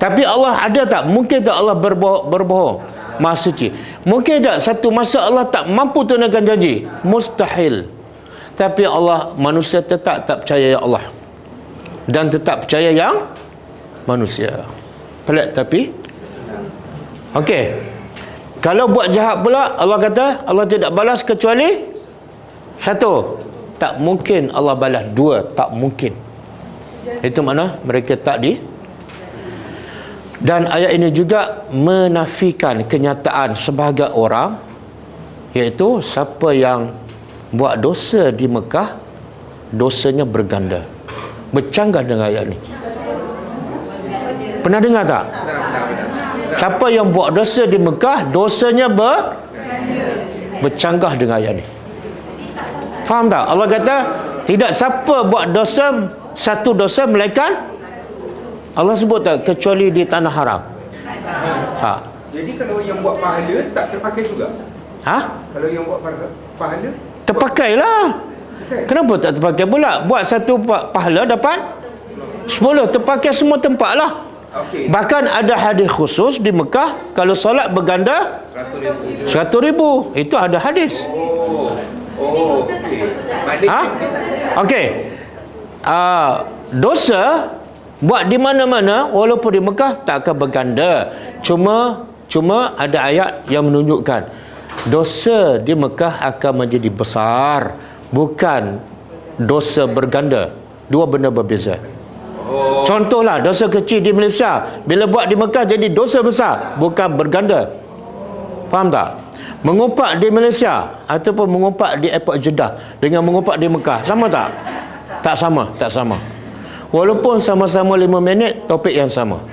Tapi Allah ada tak? Mungkin tak Allah berbohong? Maha suci. Mungkin tak satu masa Allah tak mampu tunaikan janji? Mustahil. Tapi Allah, manusia tetap tak percaya yang Allah. Dan tetap percaya yang manusia. Pelik tapi okey. Kalau buat jahat pula, Allah kata Allah tidak balas kecuali 1. tak mungkin Allah balas dua, tak mungkin. Itu makna mereka tak di. Dan ayat ini juga menafikan kenyataan sebahagian orang, iaitu siapa yang buat dosa di Mekah, dosanya berganda. Bercanggah dengan ayat ini. Pernah dengar tak? Siapa yang buat dosa di Mekah, dosanya bercanggah dengan ayat ini. Faham tak? Allah kata tidak siapa buat dosa, satu dosa melainkan Allah sebut tak, kecuali di tanah haram.
Jadi kalau yang buat pahala tak terpakai juga? Kalau yang buat pahala
terpakailah. Kenapa tak terpakai pula? Buat satu pahala dapat 10, terpakai semua tempat lah. Bahkan ada hadis khusus di Mekah, kalau solat berganda 100,000. Itu ada hadis. Okey. Dosa buat di mana-mana, walaupun di Mekah tak akan berganda. Cuma ada ayat yang menunjukkan dosa di Mekah akan menjadi besar, bukan dosa berganda. Dua benda berbeza. Contohlah, dosa kecil di Malaysia bila buat di Mekah jadi dosa besar, bukan berganda. Faham tak? Mengumpat di Malaysia ataupun mengumpat di airport Jeddah dengan mengumpat di Mekah, sama tak? Tak sama, tak sama. Walaupun sama-sama 5 minit, topik yang sama.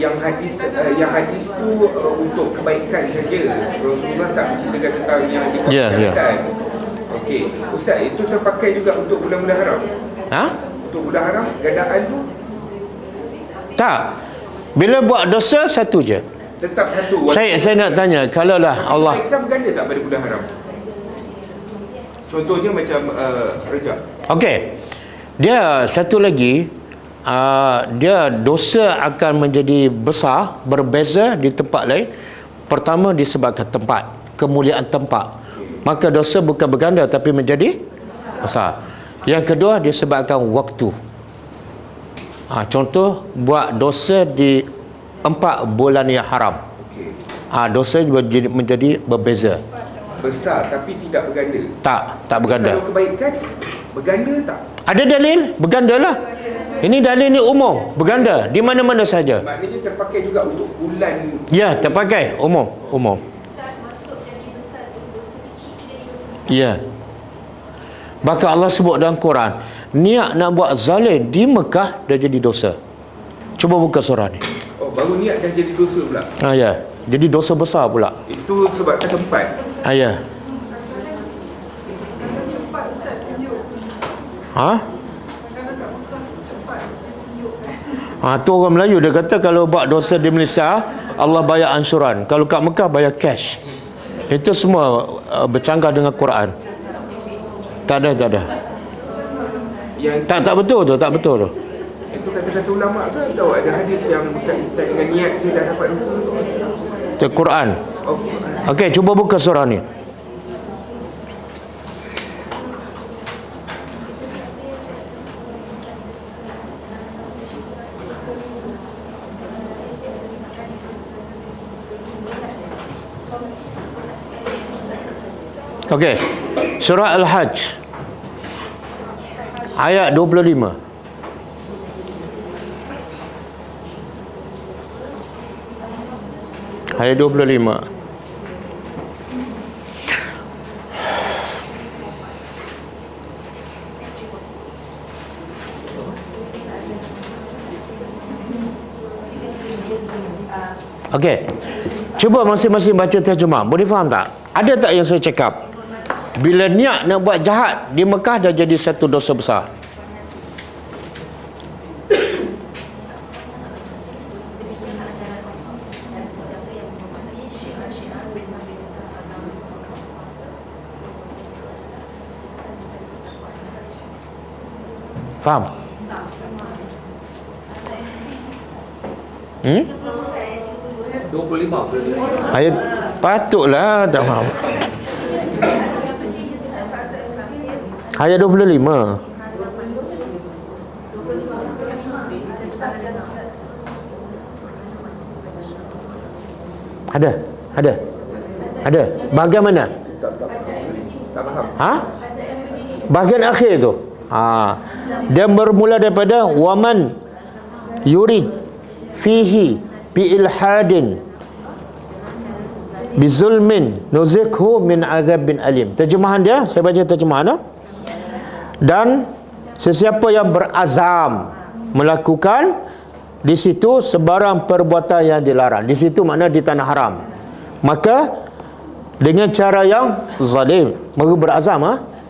Yang hadis tu untuk kebaikan saja. Rasulullah tak ceritakan tentang yang dikatakan. Okey, Ustaz, itu terpakai juga untuk bulan-bulan haram? Untuk bulan haram, gandaan tu?
Tak. Bila buat dosa, satu je.
Tetap satu.
Saya nak tanya, kalaulah Allah
Exam ganda tak pada bulan haram? Contohnya macam Rejab. Okey.
Dia satu lagi, dia dosa akan menjadi besar, berbeza di tempat lain. Pertama disebabkan tempat, kemuliaan tempat. Maka dosa bukan berganda tapi menjadi besar. Yang kedua disebabkan waktu. Contoh, buat dosa di 4 bulan yang haram. Dosa menjadi berbeza.
Besar tapi tidak berganda.
Tak berganda.
Kalau kebaikan berganda tak?
Ada dalil berganda lah. Ini dalil ni umum, berganda di mana-mana saja.
Maknanya terpakai juga untuk bulan.
Ya, terpakai umum. Ya. Bahkan Allah sebut dalam Quran, niat nak buat zalim di Mekah dah jadi dosa. Cuba buka surah ni.
Baru niat dah jadi dosa pula.
Ya. Jadi dosa besar pula.
Itu sebabkan tempat.
Ya. Tu orang Melayu dia kata kalau buat dosa di Malaysia Allah bayar ansuran, kalau kat Mekah bayar cash. Itu semua bercanggah dengan Quran. Tak ada. Tak betul tu.
Itu kata-kata ulama ke atau ada hadis yang berkaitan dengan niat je dah dapat dosa?
Itu Quran. Okey, cuba buka surah ni. Okey. Surah Al-Hajj ayat 25. Ayat 25. Okey. Cuba masing-masing baca terjemah. Boleh faham tak? Ada tak yang saya cakap? Bila niat nak buat jahat di Mekah dah jadi satu dosa besar. Faham? 25. Ayat patutlah tak faham. Ayat 25. Ada. Bagaimana?
Tak faham.
Bahagian akhir tu. Dia bermula daripada waman yurid fihi bi ilhadin bizulmin nuzikhu min azabin alim. Terjemahan dia, saya baca terjemahan. Dan sesiapa yang berazam melakukan di situ sebarang perbuatan yang dilarang, di situ makna di tanah haram, maka dengan cara yang zalim, maka berazam,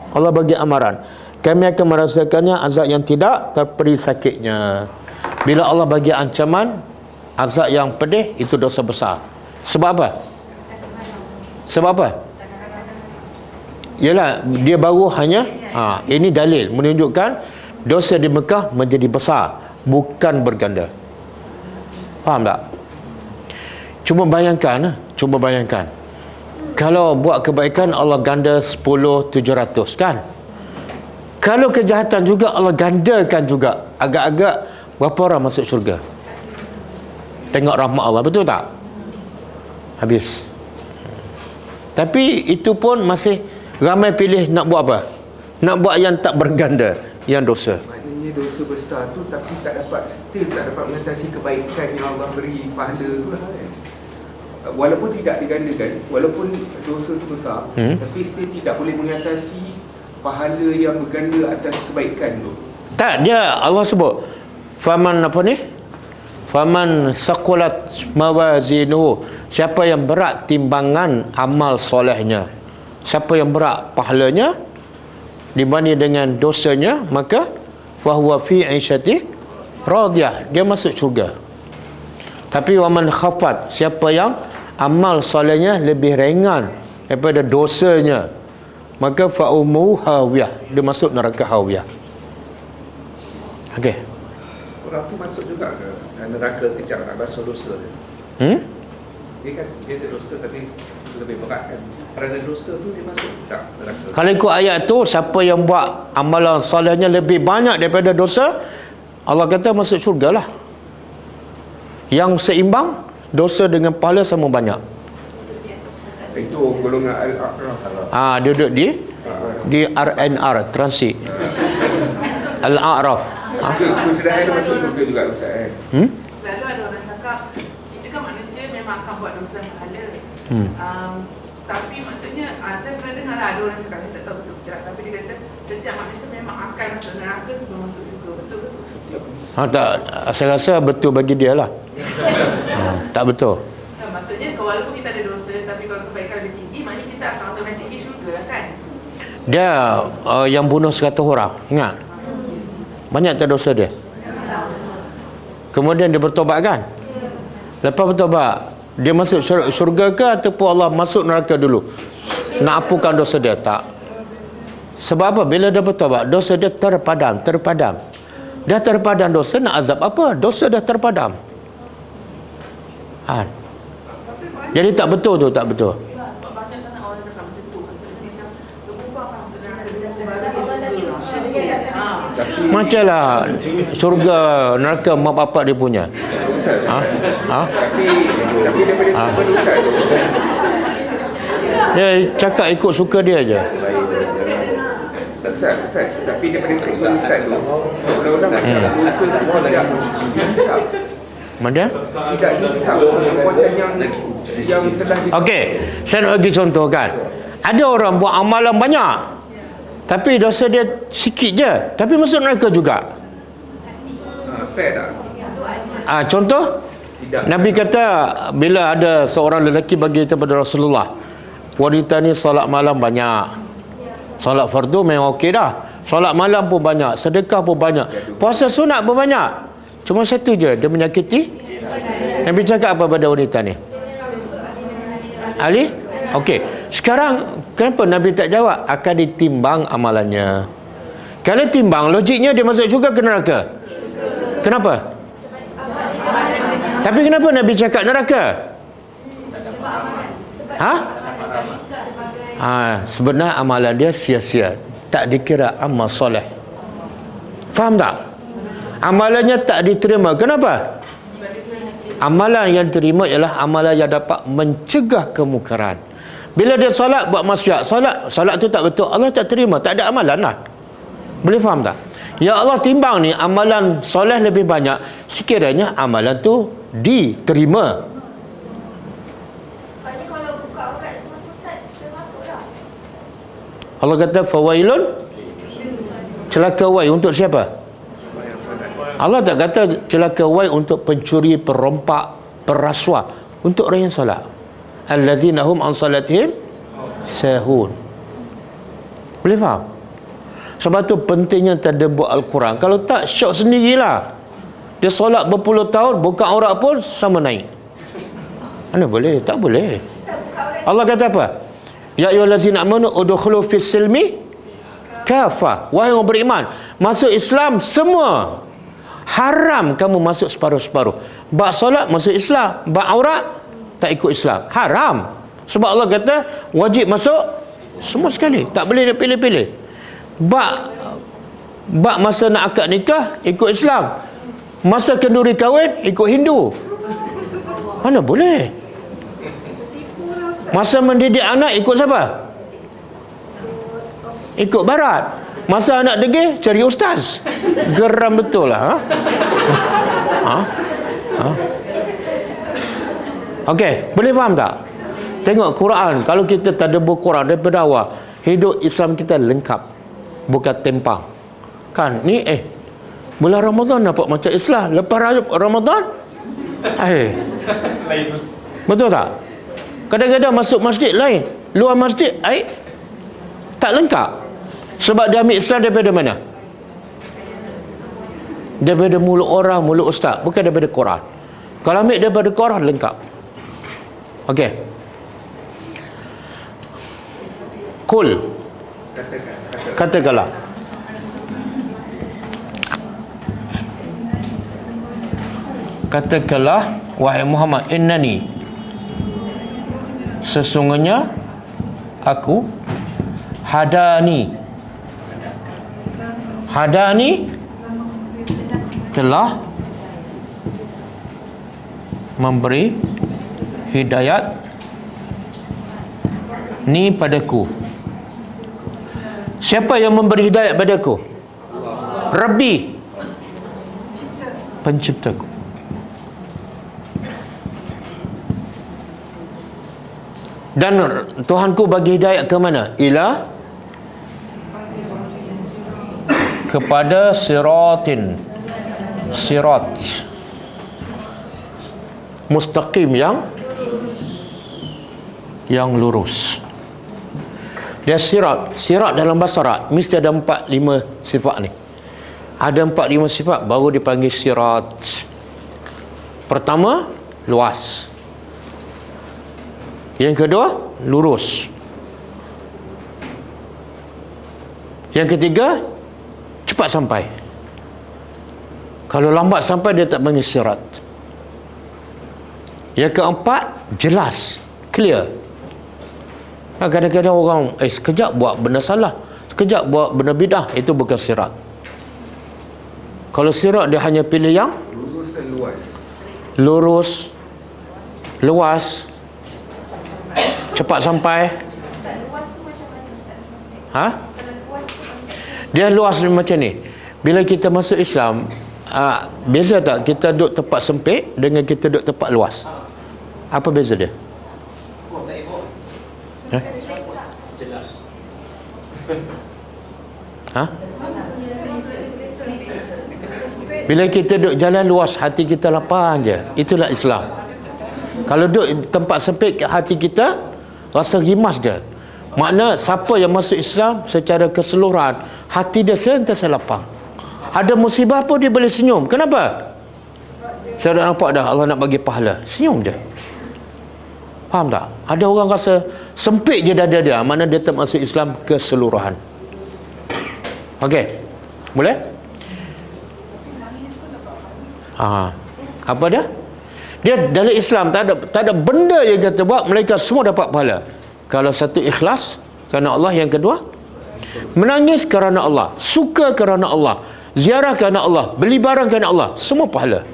Allah bagi amaran, kami akan merasakannya azab yang tidak terperi sakitnya. Bila Allah bagi ancaman azab yang pedih, itu dosa besar. Sebab apa? Sebab apa? Yalah, dia baru hanya ini dalil menunjukkan dosa di Mekah menjadi besar, bukan berganda. Faham tak? Cuba bayangkan kalau buat kebaikan Allah ganda 10,700 kan? Kalau kejahatan juga Allah gandakan juga. Agak-agak berapa orang masuk syurga? Tengok rahmat Allah, betul tak? Habis. Tapi itu pun masih ramai pilih nak buat apa? Nak buat yang tak berganda, yang dosa.
Maknanya dosa besar tu tapi tak dapat mengatasi kebaikan yang Allah beri pahala tu lah kan. Walaupun tidak digandakan, walaupun dosa tu besar, tapi still tidak boleh mengatasi pahala yang berganda atas kebaikan tu.
Tak, dia Allah sebut faman apa ni? Faman saqulat mawazinuhu, siapa yang berat timbangan amal solehnya, siapa yang berat pahalanya dibanding dengan dosanya, maka fahuwa fi 'aisyati radiyah, dia masuk syurga. Tapi waman khafat, siapa yang amal solehnya lebih ringan daripada dosanya, maka fa ummu hawiyah, dia masuk neraka hawiyah. Okey.
Orang tu masuk juga ke neraka kejam nak basuh dosa dia? Dia kan dia ada dosa tapi lebih berat kan. Kerana dosa tu dia masuk tak neraka.
Kalau ikut ayat tu, siapa yang buat amalan solehnya lebih banyak daripada dosa, Allah kata masuk syurga lah. Yang seimbang, dosa dengan pahala sama banyak.
Itu golongan Al-A'raf.
Duduk di RNR, transit Al-A'raf.
Itu sederhana masuk syurga juga Ustaz
Selalu ada orang cakap kita kan manusia memang akan buat dosa dan pahala. Tapi maksudnya saya pernah dengar lah, ada orang cakap, saya tak tahu betul tidak, tapi dia kata setiap manusia memang akan masuk neraka sebelum masuk syurga. Betul ke?
Tak, saya rasa betul bagi dia lah. Tak betul.
Maksudnya walaupun kita ada dosa, tapi kalau kebaikan lebih tinggi, maknanya kita akan automatically syurga lah kan?
Dia yang bunuh 100 orang, ingat? Banyak tak dosa dia? Kemudian dia bertobat kan? Lepas bertobat, dia masuk syurga ke ataupun Allah masuk neraka dulu? Nak apukan dosa dia? Tak. Sebab apa? Bila dia bertobat, dosa dia terpadam. Dah terpadam dosa, nak azab apa? Dosa dah terpadam. Jadi tak betul tu, tak betul.
Banyak sangat orang cakap macam tu. Maksudnya semua akan masuk neraka.
Macamlah syurga, neraka mak bapak dia punya.
Tapi daripada sebab Ustaz tu,
Dia cakap ikut suka dia je.
Ustaz, tapi daripada statement Ustaz tu, orang-orang macam dosa tu tidak dihisap.
Mana?
Tidak dihisap perbuatan yang telah
Okey, saya nak bagi contoh kan. Ada orang buat amalan banyak, tapi dosa dia sikit je, tapi masuk neraka juga.
fair tak?
Contoh,
Tidak.
Nabi kata bila ada seorang lelaki bagi kepada Rasulullah, wanita ni solat malam banyak, solat fardu memang okey dah, solat malam pun banyak, sedekah pun banyak, puasa sunat pun banyak, cuma satu je, dia menyakiti. Nabi cakap apa pada wanita ni? Ali? Okey, sekarang kenapa Nabi tak jawab? Akan ditimbang amalannya. Kalau timbang, logiknya dia masuk syurga ke neraka? Kenapa? Tapi kenapa Nabi cakap neraka? Sebenarnya amalan dia sia-sia, tak dikira amal soleh. Faham tak? Amalannya tak diterima. Kenapa? Amalan yang diterima ialah amalan yang dapat mencegah kemungkaran, Bila dia solat buat maksiat, solat tu tak betul, Allah tak terima, tak ada amalan lah. Boleh faham tak? Ya Allah timbang ni amalan soleh lebih banyak, sekiranya amalan tu diterima.
Maknanya kalau buka aurat semua tu Ustaz, termasuk lah.
Allah kata fawailun, celaka wai untuk siapa? Allah tak kata celaka wai untuk pencuri, perompak, perasuah, untuk orang yang solat. Allazina hum an salatihim sahun. Boleh faham? Sebab tu pentingnya tadabbur Al-Quran. Kalau tak, syok sendirilah. Dia solat berpuluh tahun, buka aurat pun sama naik. Mana boleh? Tak boleh. Allah kata apa? Ya ayyuhallazina amanu udkhulu fis silmi kafah. Wahai orang beriman, masuk Islam semua. Haram kamu masuk separuh-separuh. Bab solat masuk Islam, bab aurat tak ikut Islam. Haram. Sebab Allah kata wajib masuk semua sekali. Tak boleh dia pilih-pilih. Bab masa nak akad nikah ikut Islam. Masa kenduri kahwin ikut Hindu. Mana boleh? Masa mendidik anak ikut siapa? Ikut barat. Masa anak degil cari ustaz. Geram betul lah. Okey, boleh faham tak? Tengok Quran. Kalau kita tadabbur Quran daripada awal, hidup Islam kita lengkap, bukan tempang. Kan ni bulan Ramadan nampak macam Islam, lepas Ramadan betul tak? Kadang-kadang masuk masjid lain, luar masjid tak lengkap. Sebab dia ambil Islam daripada mana? Daripada mulut orang, mulut ustaz, bukan daripada Quran. Kalau ambil daripada Quran lengkap. Okey. Kul, katakanlah. Katakanlah, wahai Muhammad, innani, sesungguhnya aku, hadani telah memberi hidayat ni padaku. Siapa yang memberi hidayat padaku? Rabbi, penciptaku. Dan Tuhanku bagi hidayat ke mana? Kepada sirat mustaqim, yang lurus. Dia sirat dalam bahasa Arab mesti ada 4-5 sifat ni. Ada 4-5 sifat baru dipanggil sirat. Pertama, luas. Yang kedua, lurus. Yang ketiga, cepat sampai. Kalau lambat sampai, dia tak panggil sirat. Yang keempat, jelas, clear. Kadang-kadang orang sekejap buat benda salah, sekejap buat benda bidah, itu bukan sirat. Kalau sirat, dia hanya pilih yang
lurus dan luas.
Lurus, luas, cepat sampai. Dia luas macam ni. Bila kita masuk Islam, beza tak kita duduk tempat sempit dengan kita duduk tempat luas? Apa beza dia?
Jelas.
Bila kita duduk jalan luas, hati kita lapang je. Itulah Islam. Kalau duduk tempat sempit, hati kita rasa rimas je. Makna siapa yang masuk Islam secara keseluruhan, hati dia sentiasa lapang. Ada musibah pun dia boleh senyum. Kenapa? Saya dah nampak dah Allah nak bagi pahala. Senyum je. Faham tak? Ada orang rasa sempit je dada dia, mana dia tak masuk Islam keseluruhan. Okey. Boleh? Apa dia? Dia dalam Islam tak ada benda yang kita buat, mereka semua dapat pahala. Kalau satu ikhlas kerana Allah, yang kedua menangis kerana Allah, suka kerana Allah, ziarah kerana Allah, beli barang kerana Allah, semua pahala.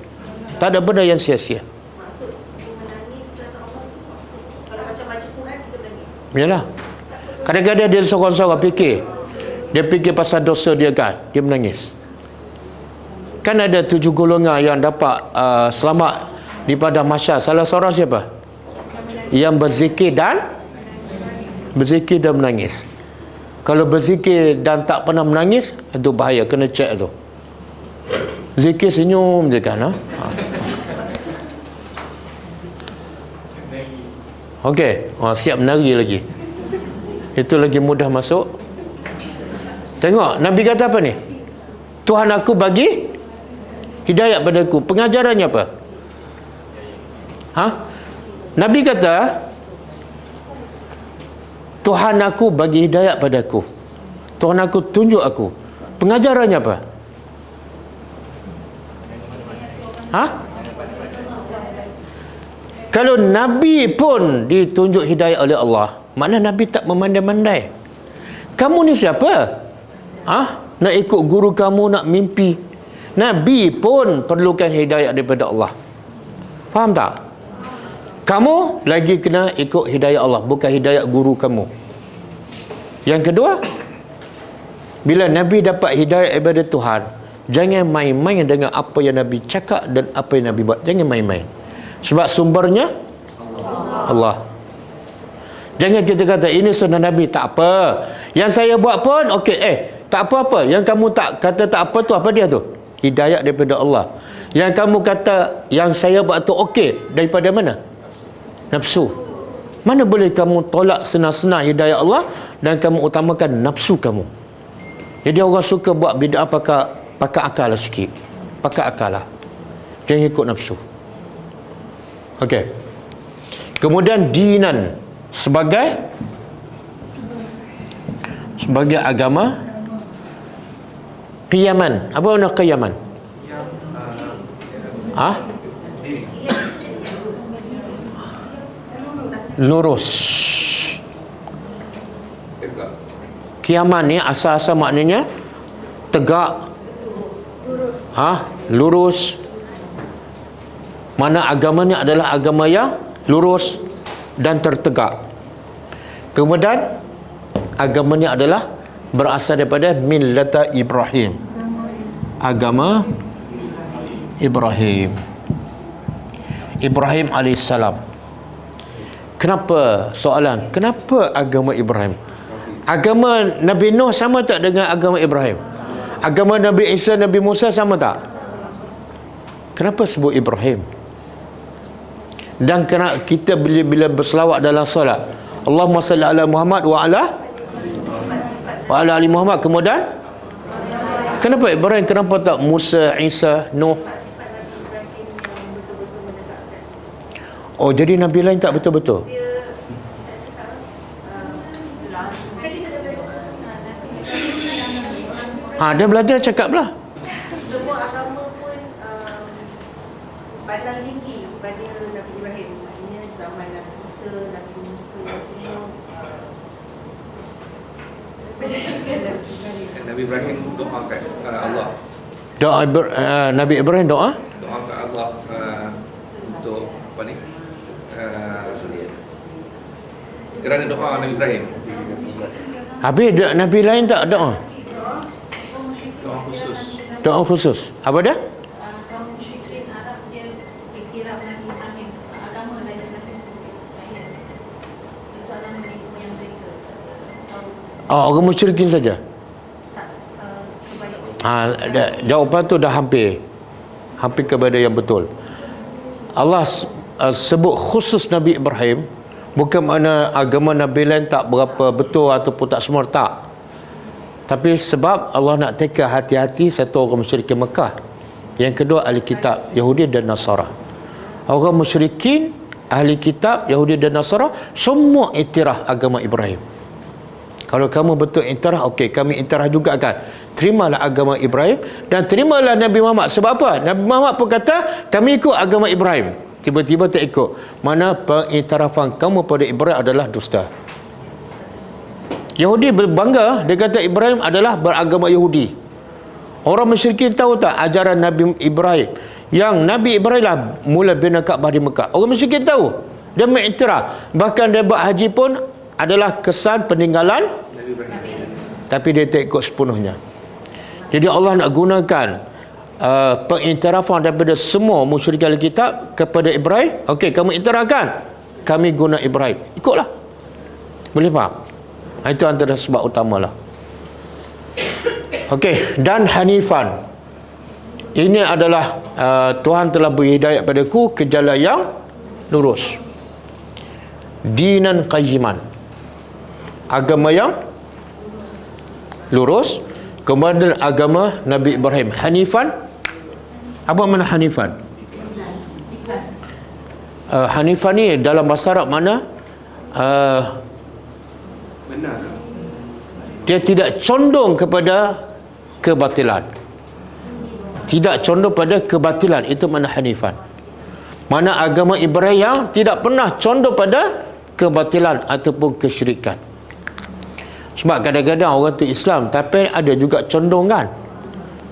Tak ada benda yang sia-sia.
Maksud menangis kerana Allah tu maksud, kalau macam baca Quran kita menangis.
Yalah. Kadang-kadang dia seorang-seorang fikir. Dia fikir pasal dosa dia kan. Dia menangis. Kan ada 7 golongan yang dapat selamat di padang mahsyar. Salah seorang siapa? Yang berzikir dan menangis. Kalau berzikir dan tak pernah menangis, itu bahaya, kena cek tu. Zikir senyum je kan, ha? Okey, siap menari lagi. Itu lagi mudah masuk. Tengok, Nabi kata apa ni? Tuhan aku bagi hidayat padaku. Pengajarannya apa? Nabi kata, Tuhan aku bagi hidayat padaku. Tuhan aku tunjuk aku. Pengajarannya apa? Kalau Nabi pun ditunjuk hidayat oleh Allah, makna Nabi tak memandai-mandai. Kamu ni siapa? Nak ikut guru kamu, nak mimpi. Nabi pun perlukan hidayat daripada Allah. Faham tak? Kamu lagi kena ikut hidayat Allah, bukan hidayat guru kamu. Yang kedua, bila Nabi dapat hidayat daripada Tuhan, jangan main-main dengan apa yang Nabi cakap dan apa yang Nabi buat. Jangan main-main. Sebab sumbernya Allah. Jangan kita kata ini sunnah Nabi, tak apa. Yang saya buat pun okey. Tak apa-apa. Yang kamu tak kata tak apa tu, apa dia tu? Hidayat daripada Allah. Yang kamu kata yang saya buat tu okey, daripada mana? Nafsu. Mana boleh kamu tolak senang-senang hidayat Allah dan kamu utamakan nafsu kamu? Jadi orang suka buat bid'ah pakai akal lah sikit. Pakai akal lah. Jangan ikut nafsu. Okey. Kemudian dinan sebagai agama. Qiyaman. Apa makna qiyaman? Lurus. Qiyaman ni asal-asal maknanya tegak. Lurus. Mana agama ni adalah agama yang lurus dan tertegak. Kemudian agama ni adalah berasal daripada millata Ibrahim. Agama Ibrahim. Ibrahim alaihissalam. Kenapa? Soalan, kenapa agama Ibrahim? Agama Nabi Nuh sama tak dengan agama Ibrahim? Agama Nabi Isa, Nabi Musa sama tak? Kenapa sebut Ibrahim? Dan kena kita bila berselawat dalam solat, Allahumma salli ala Muhammad wa ala ali Muhammad. Kemudian kenapa Ibrahim? Kenapa tak Musa, Isa, Nuh? Oh, jadi Nabi lain tak betul-betul? Dia belajar cakap lah.
Semua agama pun pandang tinggi pada Nabi Ibrahim. Maknanya zaman Nabi Isa, Nabi Musa semua
Nabi Ibrahim doakan Allah.
Nabi Ibrahim doakan
Allah untuk apa ni? Kerana doa Nabi Ibrahim.
Habis Nabi lain tak doa?
Doa khusus.
Doa khusus. Apa dia?
kaum musyrikin Arab dia iktiraf Nabi Ibrahim, agama Nabi Ibrahim percaya. Itu agama nenek moyang mereka.
Orang musyrikin saja.
Tak kebalik.
Jawapan tu dah hampir kepada yang betul. Allah sebut khusus Nabi Ibrahim, bukan makna agama Nabi lain tak berapa betul ataupun tak semua, tak. Tapi sebab Allah nak teka hati-hati satu orang musyrikin Mekah, yang kedua ahli kitab Yahudi dan Nasara. Orang musyrikin, ahli kitab Yahudi dan Nasara semua iktiraf agama Ibrahim. Kalau kamu betul iktiraf, okey, kami iktiraf juga kan. Terimalah agama Ibrahim dan terimalah Nabi Muhammad. Sebab apa? Nabi Muhammad pun kata kami ikut agama Ibrahim. Tiba-tiba tak ikut. Mana pengiktirafan kamu pada Ibrahim adalah dusta. Yahudi berbangga, dia kata Ibrahim adalah beragama Yahudi. Orang musyrikin tahu tak ajaran Nabi Ibrahim? Yang Nabi Ibrahim lah mula bina Kaabah di Mekah. Orang musyrikin tahu. Dia mengiktiraf. Bahkan dia buat haji pun adalah kesan peninggalan, tapi dia tak ikut sepenuhnya. Jadi Allah nak gunakan pengiktirafan daripada semua musyrikin Alkitab kepada Ibrahim. Okey, kamu iktirafkan, kami guna Ibrahim, ikutlah. Boleh faham? Itu antara sebab utamalah. Okey, dan hanifan, ini adalah Tuhan telah beri hidayah padaku ke jalan yang lurus, dinan qayyiman, agama yang lurus. Kemudian agama Nabi Ibrahim, hanifan. Apa makna hanifan? Hanifan ni dalam bahasa Arab mana?
Benar.
Dia tidak condong kepada kebatilan. Tidak condong pada kebatilan, itu makna hanifan. Mana agama Ibrahim yang tidak pernah condong pada kebatilan ataupun kesyirikan. Sebab kadang-kadang orang tu Islam tapi ada juga condong kan,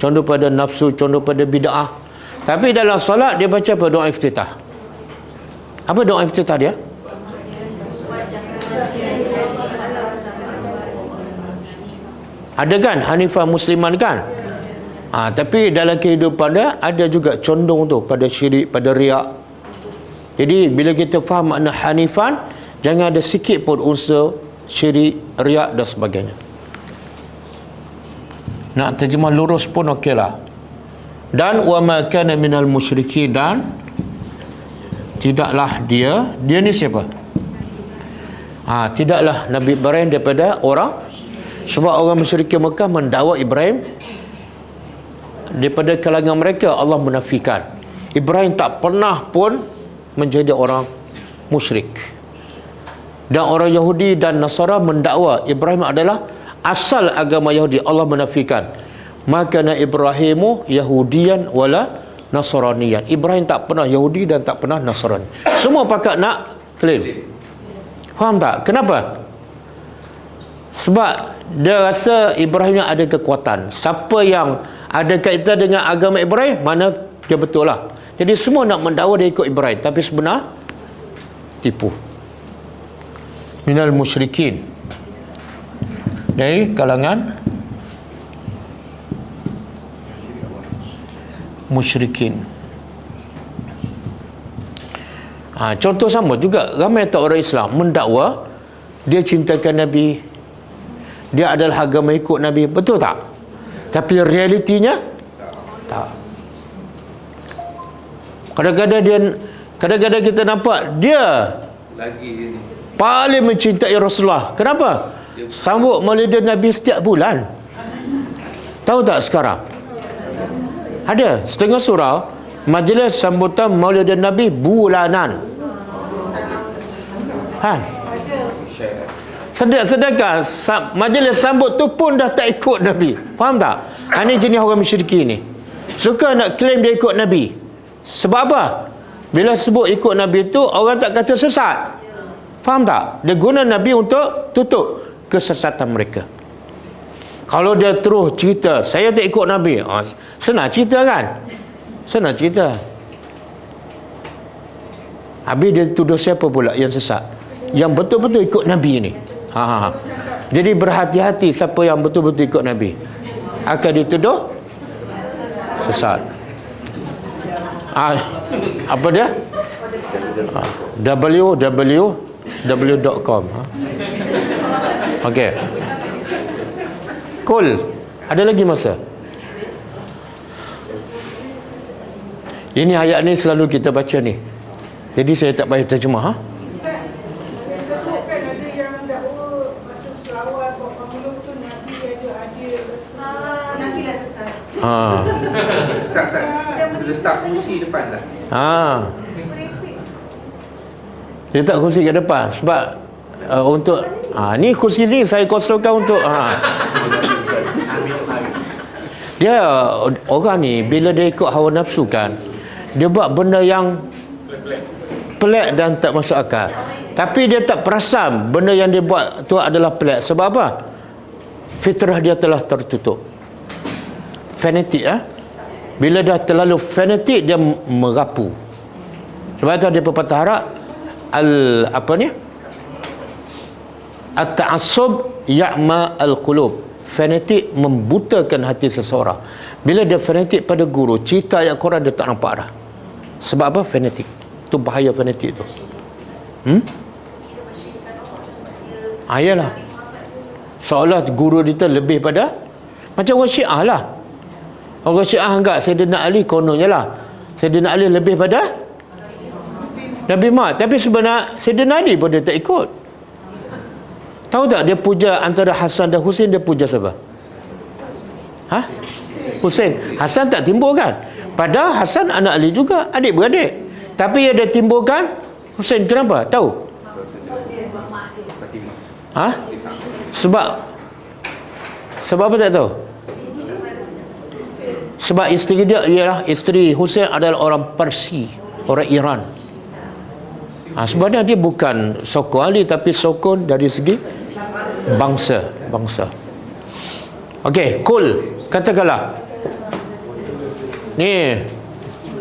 condong pada nafsu, condong pada bid'ah. Tapi dalam solat dia baca apa? Doa iftitah. Apa doa iftitah dia? Ada kan Hanifah Musliman kan? Tapi dalam kehidupan dia ada juga condong tu pada syirik, pada riak. Jadi bila kita faham makna hanifan, jangan ada sikit pun unsur syirik, riak dan sebagainya. Nak terjemah lurus pun okeylah. Dan wa ma kana minal musyrikin, dan tidaklah dia ni siapa? Tidaklah Nabi Ibrahim daripada orang, sebab orang musyrikin Mekah mendakwa Ibrahim daripada kalangan mereka. Allah menafikan Ibrahim tak pernah pun menjadi orang musyrik. Dan orang Yahudi dan Nasara mendakwa Ibrahim adalah asal agama Yahudi. Allah menafikan, maka Ibrahimu Yahudiyan wala Nasraniyan. Ibrahim tak pernah Yahudi dan tak pernah Nasrani. Semua pakat nak claim. Faham tak? Kenapa? Sebab dia rasa Ibrahim yang ada kekuatan. Siapa yang ada kaitan dengan agama Ibrahim, mana dia betul lah. Jadi semua nak mendakwa dia ikut Ibrahim, tapi sebenar tipu. Minal musyrikin, dari kalangan musyrikin. Contoh sama juga, ramai tak orang Islam mendakwa dia cintakan Nabi, dia adalah agama ikut Nabi, betul tak? Tapi realitinya tak. Kadang-kadang kita nampak dia
Lagi ni.
paling mencintai Rasulullah. Kenapa? Sambut Maulidan Nabi setiap bulan. Tahu tak sekarang? Ada setengah surau majlis sambutan Maulidan Nabi bulanan. Sedangkan majlis sambut tu pun dah tak ikut Nabi. Faham tak? Ini jenis orang musyrikin ni. Suka nak claim dia ikut Nabi. Sebab apa? Bila sebut ikut Nabi tu, orang tak kata sesat. Faham tak? Dia guna Nabi untuk tutup kesesatan mereka. Kalau dia terus cerita saya tak ikut Nabi, senang cerita kan? Senang cerita. Habis dia tuduh siapa pula yang sesat? Yang betul-betul ikut Nabi ni. Jadi berhati-hati siapa yang betul-betul ikut Nabi, akan dituduh sesat. Apa dia? www.com. Okey. Cool. Ada lagi masa? Ini ayat ni selalu kita baca ni. Jadi saya tak payah terjemah.
Ustaz, letak kursi depan dah.
Dia letak kursi kat depan sebab untuk ni kursi ni saya kosongkan untuk dia orang ni bila dia ikut hawa nafsu kan, dia buat benda yang pelik dan tak masuk akal. Tapi dia tak perasan benda yang dia buat tu adalah pelik. Sebab apa? Fitrah dia telah tertutup. Fanatik Bila dah terlalu fanatik, dia merapu. Sebab tu ada pepatah Arab, At-ta'assub ya'ma al-qulub. Fanatik membutakan hati seseorang. Bila dia fanatik pada guru, cerita ayat Quran dia tak nampak dah. Sebab apa? Fanatik. Itu bahaya fanatik tu. Ayalah. Seolah guru dia lebih pada macam orang Syiah lah. Orang Syiah anggap Sayyidina Ali kononnya lah, Sayyidina Ali lebih pada Nabi Muhammad. Tapi sebenarnya Sayyidina Ali pun dia tak ikut. Tahu tak dia puja antara Hasan dan Husain, dia puja siapa? Husain. Hasan tak timbulkan. Padahal Hasan anak Ali juga, adik-beradik. Tapi yang dia timbulkan Husain. Kenapa? Tahu? Sebab apa tak tahu? Sebab isteri dia ialah, isteri Husain adalah orang Parsi, orang Iran. Sebenarnya dia bukan sokong Ali, tapi sokong dari segi bangsa. Okey, kul, katakanlah. Ni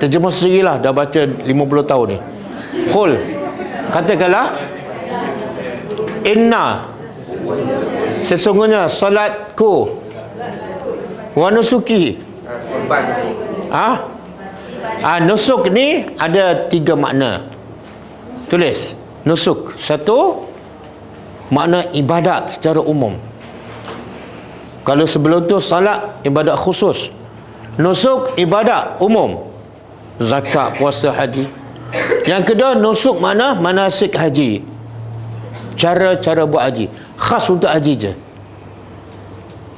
terjemah sendirilah, dah baca 50 tahun ni. Kul, katakanlah, inna, sesungguhnya salatku, wa nusuki. Nusuk ni ada 3 makna. Tulis. Nusuk, satu, makna ibadat secara umum. Kalau sebelum tu salat, ibadat khusus. Nusuk, ibadat umum. Zakat, puasa, haji. Yang kedua, nusuk makna manasik haji. Cara-cara buat haji. Khas untuk haji je.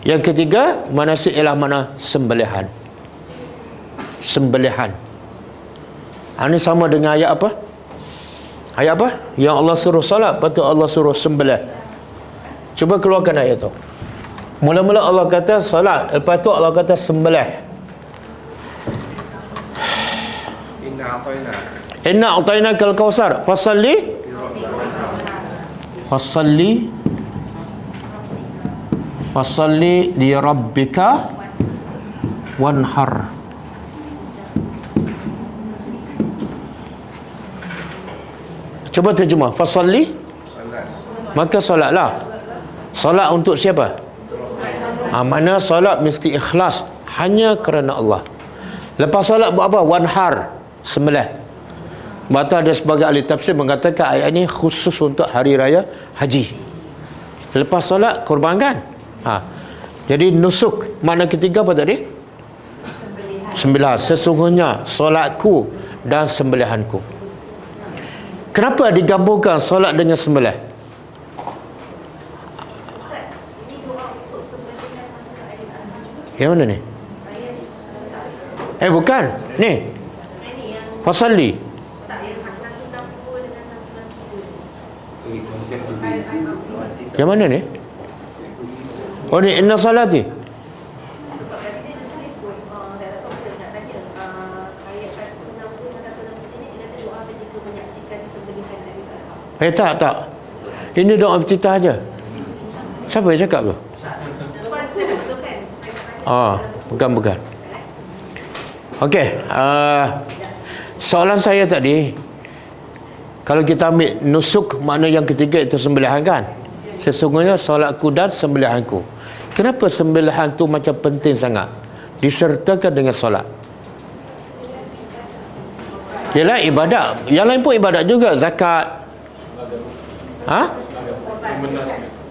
Yang ketiga, manasik ialah mana? Sembelihan. Ini sama dengan ayat apa? Ayat apa? Yang Allah suruh salat, patut Allah suruh sembelih. Cuba keluarkan ayat tu. Mula-mula Allah kata salat, lepas tu Allah kata sembelih. Inna a'tainakal kautsar fasalli li rabbika wanhar. Cuba terjemah. Fasalli, maka solatlah. Solat untuk siapa? Mana solat mesti ikhlas, hanya kerana Allah. Lepas solat buat apa? Wanhar, sembelih. Bata ada sebagai ahli tafsir mengatakan ayat ini khusus untuk hari raya haji. Lepas solat korbankan. Jadi nusuk, makna ketiga apa tadi? Sembelihan. Sesungguhnya solatku dan sembelihanku. Kenapa digabungkan solat dengan sembelih? Yang mana ni? Bukan. Ni. Fasalli. Yang mana ni? Oh ni inna salati. Tak. Ini doa iftitah aja. Siapa yang cakap tu? Bukan. Okey. Soalan saya tadi, kalau kita ambil nusuk, makna yang ketiga itu sembelihan kan? Sesungguhnya solatku dan sembelihanku. Kenapa sembelihan tu macam penting sangat disertakan dengan solat? Ialah ibadat. Yang lain pun ibadat juga. Zakat.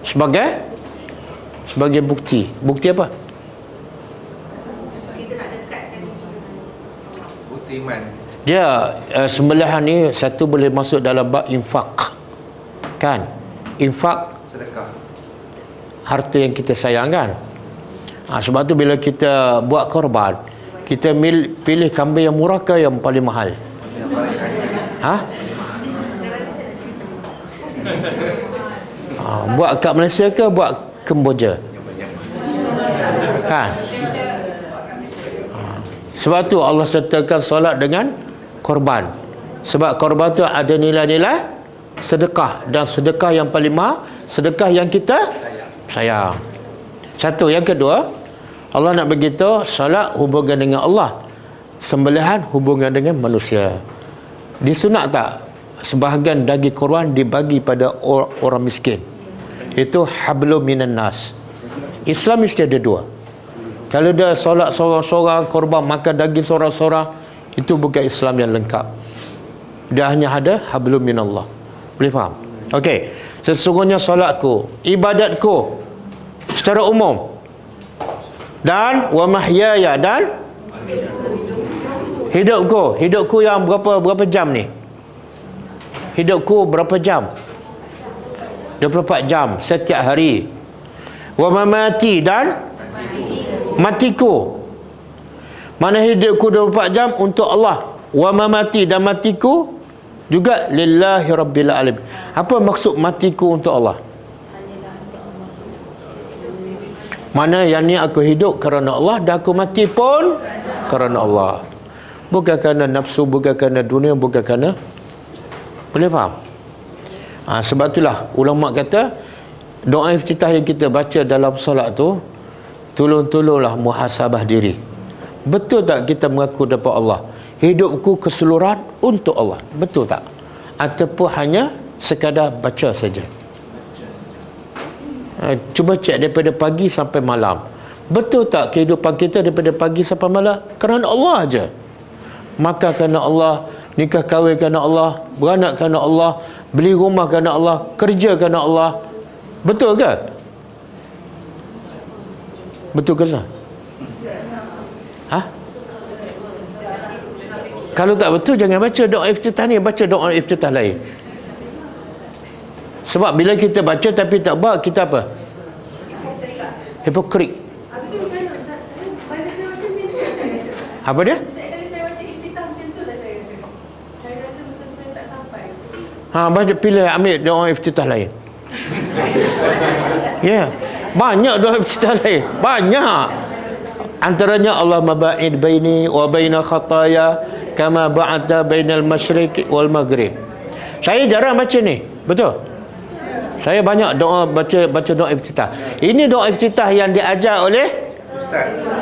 Sebagai bukti. Bukti apa?
Kita nak dekatkan
Bukti iman.
Dia sembelihan ni satu boleh masuk dalam bab infak. Kan? Infak,
Sedekah.
harta yang kita sayangkan. Sebab tu bila kita buat korban, kita pilih kambing yang murah ke yang paling mahal? Buat kat Malaysia ke buat Kemboja? Kan? Sebab tu Allah sertakan solat dengan korban. Sebab korban tu ada nilai-nilai sedekah, dan sedekah yang paling mahal, sedekah yang kita sayang. Satu. Yang kedua, Allah nak beritahu solat hubungan dengan Allah, sembelihan hubungan dengan manusia. Disunat tak sebahagian daging korban dibagi pada orang miskin? Itu hablum minan nas. Islam mesti ada dua. Kalau dia solat sorang-sorang, korban makan daging sorang-sorang, itu bukan Islam yang lengkap. Dia hanya ada hablum minallah. Boleh faham? Okey. Sesungguhnya solatku, ibadatku secara umum, dan wa mahyaya, dan hidupku yang berapa jam ni? Hidupku berapa jam? 24 jam setiap hari. Wa mamati, dan matiku. Mana hidupku 24 jam untuk Allah, wa mamati, dan matiku juga lillahi rabbil alamin. Apa maksud matiku untuk Allah? Mana yang ni aku hidup kerana Allah, dan aku mati pun kerana Allah. Bukan kerana nafsu, bukan kerana dunia, bukan kerana. Boleh faham? Sebab itulah ulama kata doa iftitah yang kita baca dalam solat tu, tolong-tolonglah muhasabah diri. Betul tak kita mengaku dapat Allah? Hidupku keseluruhan untuk Allah. Betul tak? Ataupun hanya sekadar baca saja? Cuba cek daripada pagi sampai malam. Betul tak kehidupan kita daripada pagi sampai malam kerana Allah aja? Makan kerana Allah, nikah kahwin kerana Allah, beranak kerana Allah, beli rumah kerana Allah, kerja kerana Allah. Betul ke? Betul ke tak? Kalau tak betul, jangan baca doa iftitah ni, baca doa iftitah lain. Sebab bila kita baca tapi tak buat, kita apa? Hipokrit. Apa dia? Baca, pilih, ambil doa iftitah lain. Ya, banyak doa iftitah lain, banyak. Antaranya Allahumma ba'id baini wa baina khataya kama ba'adta bainal masyriq wal maghrib. Saya jarang baca ni, betul? Saya banyak baca doa iftitah. Ini doa iftitah yang diajar oleh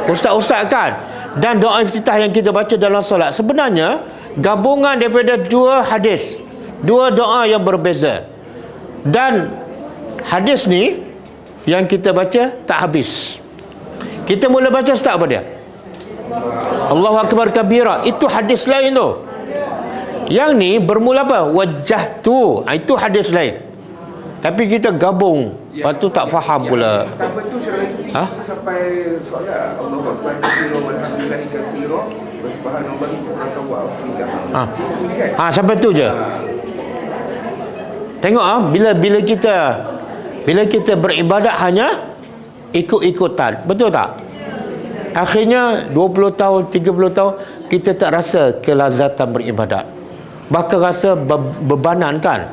ustaz-ustaz kan. Dan doa iftitah yang kita baca dalam solat sebenarnya gabungan daripada dua hadis, dua doa yang berbeza. Dan hadis ni yang kita baca tak habis. Kita mula baca start apa dia? Allahu Akbar kabira. Itu hadis lain tu. Yang ni bermula apa? Wajjahtu. Itu hadis lain. Tapi kita gabung. Lepas tu tak faham pula.
Tak betul sampai solat Allahu Akbar kabira walhamdulillahi katsira wa subhanallahi bukratan wa asila.
Sampai tu je. Tengok bila kita beribadat hanya ikut-ikutan, betul tak? Akhirnya 20 tahun, 30 tahun kita tak rasa kelazatan beribadat. Bahkan rasa bebanan kan?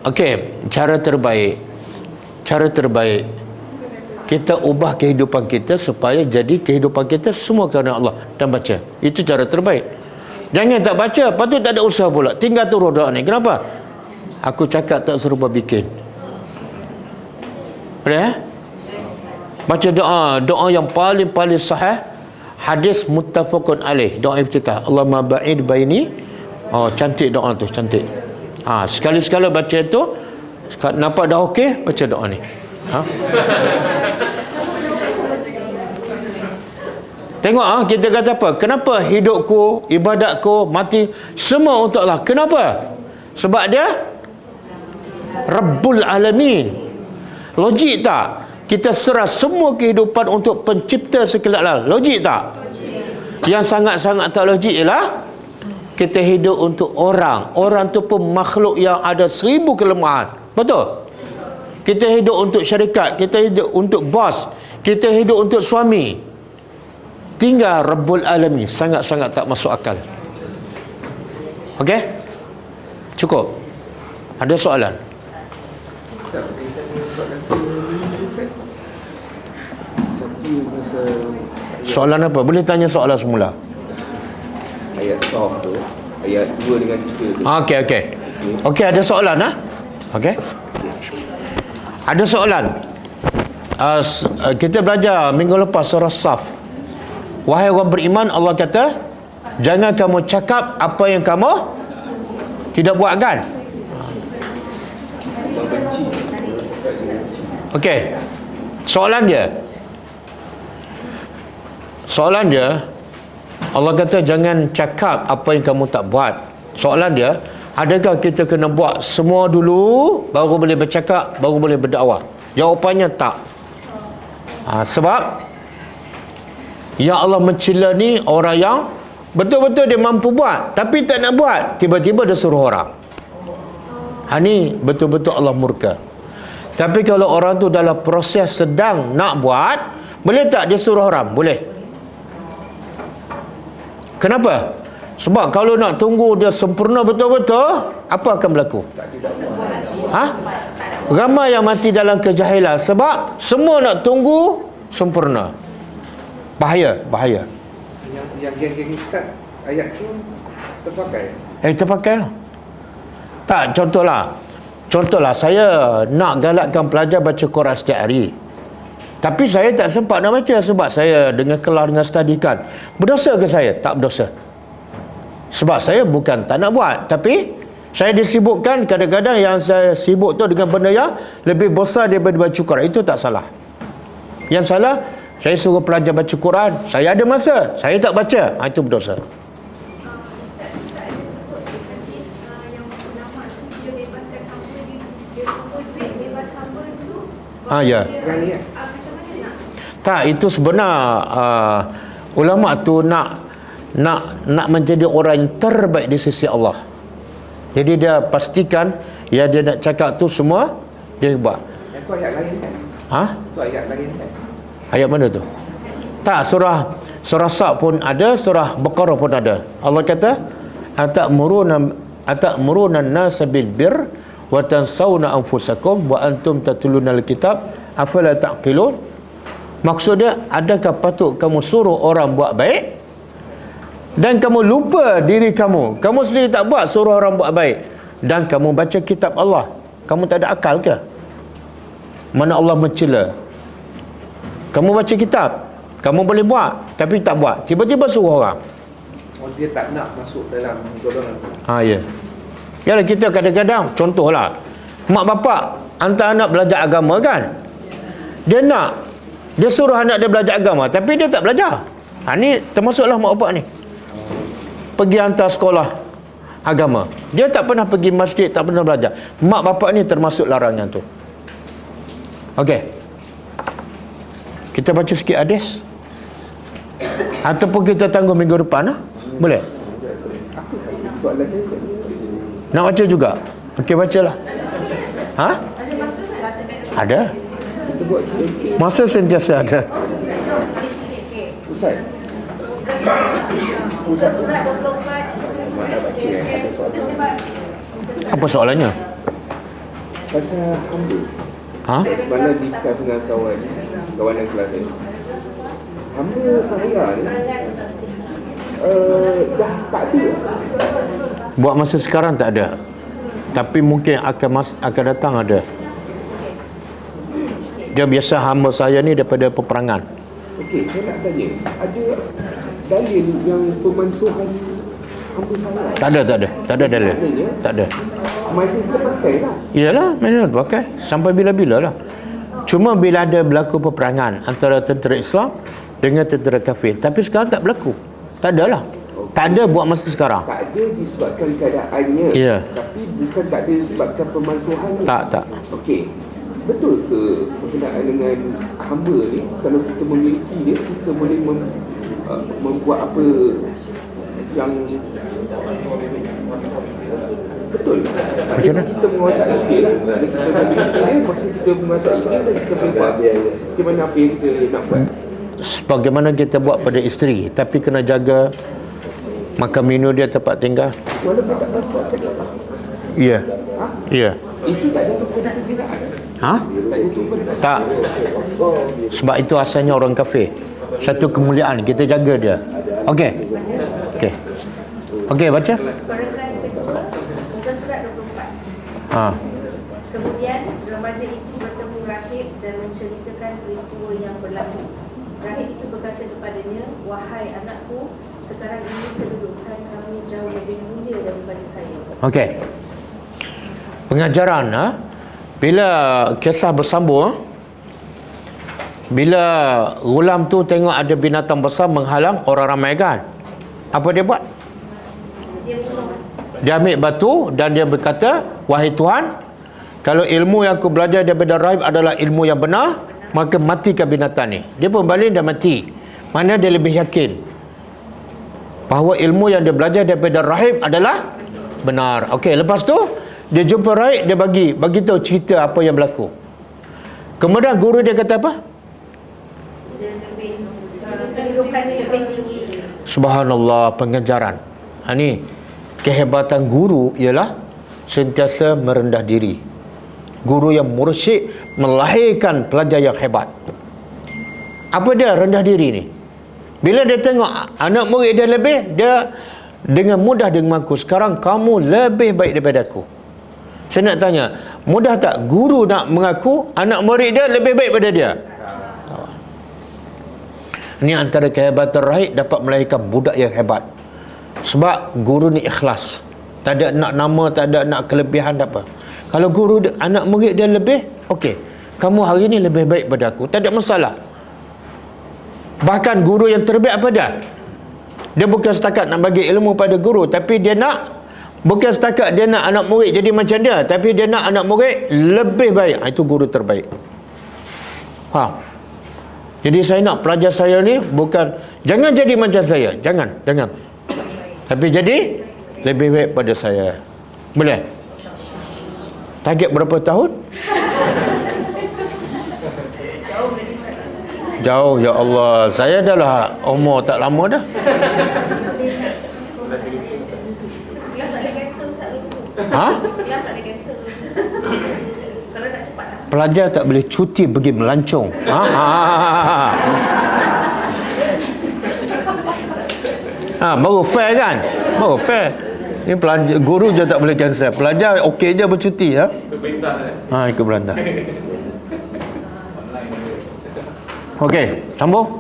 Okey, cara terbaik kita ubah kehidupan kita supaya jadi kehidupan kita semua kerana Allah, dan baca. Itu cara terbaik. Jangan tak baca, lepas tu tak ada usaha pula. Tinggal turun doa ni. Kenapa? Aku cakap tak serupa bikin. Boleh? Baca doa yang paling sahih, hadis muttafaqun alaih, doa iftitah. Allahumma ba'id baini. Cantik doa tu, cantik. Sekali-sekala baca itu, nampak dah okey, baca doa ni. Tengok kita kata apa? Kenapa hidupku, ibadatku, mati semua untuk Allah? Kenapa? Sebab dia Rabbul Alamin. Logik tak? Kita serah semua kehidupan untuk pencipta sekalian alam. Logik tak? Yang sangat-sangat tak logik ialah kita hidup untuk orang. Orang tu pun makhluk yang ada 1000 kelemahan. Betul? Kita hidup untuk syarikat, kita hidup untuk bos, kita hidup untuk suami. Tinggal Rabbul Alamin, sangat-sangat tak masuk akal. Okey? Cukup? Ada soalan? Soalan apa? Boleh tanya soalan semula.
Ayat soft tu, ayat 2 dengan 3 tu.
Okey, ada soalan Okey. Ada soalan. Kita belajar minggu lepas surah Saf. Wahai orang beriman, Allah kata, jangan kamu cakap apa yang kamu tidak buat kan. Okey. Soalan dia, Allah kata jangan cakap apa yang kamu tak buat. Soalan dia, adakah kita kena buat semua dulu baru boleh bercakap, baru boleh berdakwah? Jawapannya tak. Sebab yang Allah mencela ni orang yang betul-betul dia mampu buat tapi tak nak buat, tiba-tiba dia suruh orang. Ni betul-betul Allah murka. Tapi kalau orang tu dalam proses sedang nak buat, boleh tak dia suruh orang? Boleh. Kenapa? Sebab kalau nak tunggu dia sempurna betul-betul, apa akan berlaku? Ramai yang mati dalam kejahilan sebab semua nak tunggu sempurna. Bahaya.
Yang geng Ustaz, ayat tu terpakai?
Terpakailah. Tak, contohlah saya nak galakkan pelajar baca Quran setiap hari, tapi saya tak sempat nak baca sebab saya dengan kelar dengan studikan. Berdosa ke saya? Tak berdosa. Sebab saya bukan tak nak buat, tapi saya disibukkan. Kadang-kadang yang saya sibuk tu dengan benda yang lebih besar daripada baca Quran. Itu tak salah. Yang salah, saya suruh pelajar baca Quran, saya ada masa, saya tak baca. Itu berdosa. Ya. Tak, itu sebenar ulama tu nak menjadi orang yang terbaik di sisi Allah. Jadi dia pastikan dia nak cakap tu semua dia buat.
Itu ayat lain kan? Itu ayat lain kan?
Ayat mana tu? Tak, surah Sa' pun ada, surah Baqarah pun ada. Allah kata, atamuruna an-nasa bil birr wa tansawna anfusakum wa antum tatluna al-kitab afala taqilun. Maksud dia, adakah patut kamu suruh orang buat baik dan kamu lupa diri kamu? Kamu sendiri tak buat, suruh orang buat baik, dan kamu baca kitab Allah. Kamu tak ada akal ke? Mana Allah mencela. Kamu baca kitab, kamu boleh buat tapi tak buat, tiba-tiba suruh orang.
Dia tak nak masuk dalam golongan.
Ya. Yalah, kita kadang-kadang, contohlah, mak bapak hantar anak belajar agama kan, dia suruh anak dia belajar agama tapi dia tak belajar. Ni termasuklah mak bapak ni pergi hantar sekolah agama, dia tak pernah pergi masjid, tak pernah belajar. Mak bapak ni termasuk larangan tu. Okey, kita baca sikit hadis ataupun kita tangguh minggu depan boleh?
Apa soalan saya?
Nak baca juga? Okey, bacalah. Ada. Masa sentiasa ada.
Ustaz. Surat 24. Mana baca ada soalan.
Apa soalannya?
Pasal hamba. Mana discuss dengan kawan yang Kelantan. Hamba saya ni dah tak ada.
Buat masa sekarang tak ada, tapi mungkin akan datang ada. Dia biasa hamba saya ni daripada peperangan.
Okey, saya nak tanya, ada dalil yang pemansuhan hamba saya?
Tak ada dalil. Tak ada.
Masih terpakai lah.
Iyalah, masih terpakai sampai bila-bila lah. Cuma bila ada berlaku peperangan antara tentera Islam dengan tentera kafir, tapi sekarang tak berlaku. Tak ada lah. Tak ada buat masa sekarang.
Tak ada disebabkan keadaannya.
Ya.
Tapi bukan tak ada disebabkan pemansuhan.
Tak.
Okey. Betul ke berkenaan dengan hamba ni, kalau kita memiliki dia, kita boleh membuat apa yang betul?
Macam mana?
Kita menguasai dia lah. Kalau kita memiliki dia, maka kita menguasai dia dan kita boleh buat seperti mana apa yang kita nak buat.
Sebagaimana kita buat pada isteri, tapi kena jaga makan minum dia, tempat tinggal.
Walaupun tak berlaku akan datang.
Ya. Ya.
Itu tak ada kepada pembinaan.
Tak. Sebab itu asalnya orang kafir. Satu kemuliaan, kita jaga dia. Okey, baca.
Sorangan kedua, muka surat 24. Kemudian remaja itu bertemu Rakib dan menceritakan peristiwa yang berlaku. Rahib itu berkata kepadanya, wahai anakku, sekarang ini kedudukan kamu jauh lebih mulia daripada saya.
Okey. Pengajaran, bila kisah bersambung, bila Ghulam tu tengok ada binatang besar menghalang orang ramai kan, apa dia buat?
Dia bunuh.
Dia ambil batu dan dia berkata, wahai Tuhan, kalau ilmu yang aku belajar daripada rahib adalah ilmu yang benar, maka matikan binatang ni. Dia pun balik dan mati. Mana dia lebih yakin bahawa ilmu yang dia belajar daripada rahib adalah benar. Okey, lepas tu dia jumpa rahib, dia bagi tahu cerita apa yang berlaku. Kemudian guru dia kata apa?
Dia lebih kedudukan dia lebih tinggi.
Subhanallah, pengajaran. Ni kehebatan guru ialah sentiasa merendah diri. Guru yang mursyid melahirkan pelajar yang hebat. Apa dia rendah diri ni? Bila dia tengok anak murid dia lebih, dia dengan mudah dia mengaku, sekarang kamu lebih baik daripada aku. Saya nak tanya, mudah tak guru nak mengaku anak murid dia lebih baik daripada dia? Ini antara kehebatan rahib dapat melahirkan budak yang hebat. Sebab guru ni ikhlas. Tak ada nak nama, tak ada nak kelebihan, tak apa. Kalau guru anak murid dia lebih, okey, kamu hari ni lebih baik pada aku, tak ada masalah. Bahkan guru yang terbaik apa dia? Dia bukan setakat nak bagi ilmu pada guru, tapi dia nak, bukan setakat dia nak anak murid jadi macam dia, tapi dia nak anak murid lebih baik. Itu guru terbaik. Faham? Jadi saya nak pelajar saya ni bukan, jangan jadi macam saya, jangan. Tapi jadi lebih baik pada saya. Boleh? Target berapa tahun? Jauh, ya Allah. Saya dah lah umur tak lama dah.
Kelas tak ada cancel Ustaz dulu.
Ha?
Kelas tak ada cancel dulu. Kalau nak cepat lah.
Pelajar tak boleh cuti pergi melancong. Baru fair kan? Baru fair. Ni pelajar, guru je tak boleh cancel. Pelajar okey je bercuti. Ikut perintah. Okey, sambung.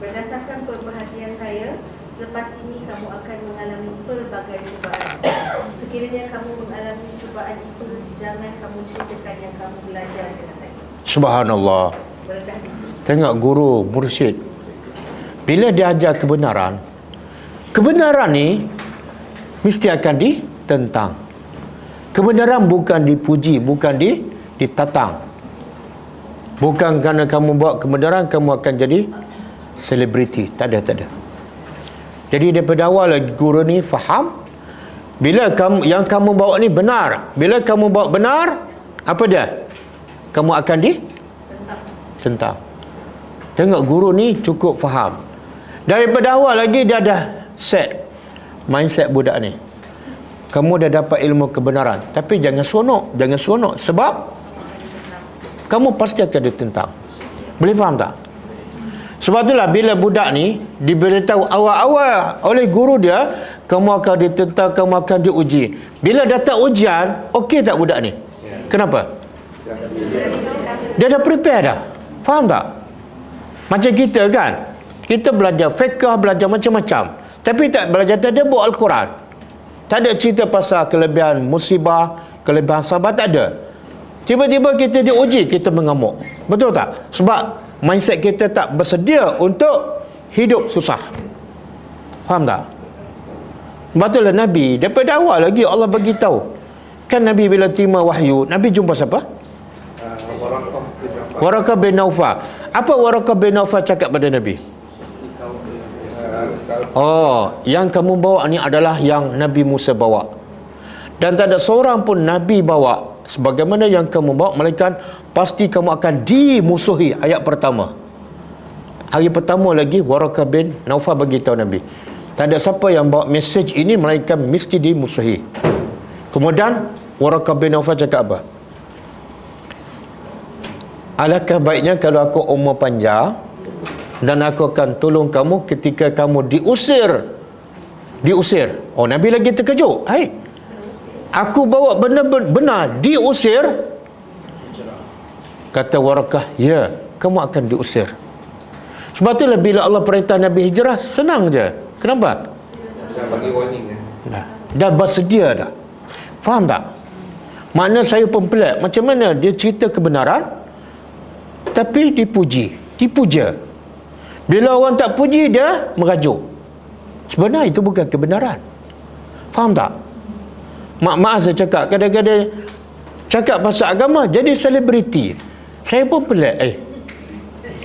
Berdasarkan pemerhatian saya, selepas ini kamu akan mengalami pelbagai cubaan. Sekiranya kamu mengalami cubaan itu, jangan kamu ceritakan yang kamu belajar dengan saya.
Subhanallah.
Berendah diri.
Tengok guru mursyid, bila dia ajar kebenaran, kebenaran ni mesti akan ditentang. Kebenaran bukan dipuji, bukan ditatang. Bukan kerana kamu bawa kebenaran kamu akan jadi selebriti. Tak ada. Jadi daripada awal lagi guru ni faham, bila yang kamu bawa ni benar. Bila kamu bawa benar, apa dia? Kamu akan ditentang. Tengok guru ni cukup faham. Daripada awal lagi dia ada set mindset budak ni. Kamu dah dapat ilmu kebenaran, tapi jangan seronok. Sebab kamu pasti akan ditentang. Boleh faham tak? Sebab itulah bila budak ni diberitahu awal-awal oleh guru dia, kamu akan ditentang, kamu akan diuji. Bila datang ujian, okey tak budak ni? Kenapa? Dia dah prepare dah. Faham tak? Macam kita kan, kita belajar fiqh, belajar macam-macam, tapi tak belajar, tak ada buat Al-Quran. Tak ada cerita pasal kelebihan musibah, kelebihan sabar, tak ada. Tiba-tiba kita diuji, kita mengamuk. Betul tak? Sebab mindset kita tak bersedia untuk hidup susah. Faham tak? Sebab itulah Nabi, daripada awal lagi Allah bagi tahu. Kan Nabi bila terima wahyu, Nabi jumpa siapa? Waraqah bin Naufal. Apa Waraqah bin Naufal cakap pada Nabi? Yang kamu bawa ni adalah yang Nabi Musa bawa. Dan tak ada seorang pun Nabi bawa sebagaimana yang kamu bawa, melainkan pasti kamu akan dimusuhi. Ayat pertama. Hari pertama lagi Waraqah bin Naufal bagi tahu Nabi, tak ada siapa yang bawa mesej ini melainkan mesti dimusuhi. Kemudian Waraqah bin Naufal cakap apa? Alangkah baiknya kalau aku umur panjang dan aku akan tolong kamu ketika kamu diusir. Nabi lagi terkejut. Aku bawa benar-benar diusir. Kata Waraqah, ya, kamu akan diusir. Sebab itulah bila Allah perintah Nabi hijrah, senang je. Kenapa?
Dah bagi warning
Dah bersedia dah. Faham tak? Makna saya pun pelik. Macam mana dia cerita kebenaran tapi dipuja. Bila orang tak puji, dia merajuk. Sebenarnya itu bukan kebenaran. Faham tak? Maaf saya cakap, kadang-kadang cakap pasal agama jadi selebriti. Saya pun pelik.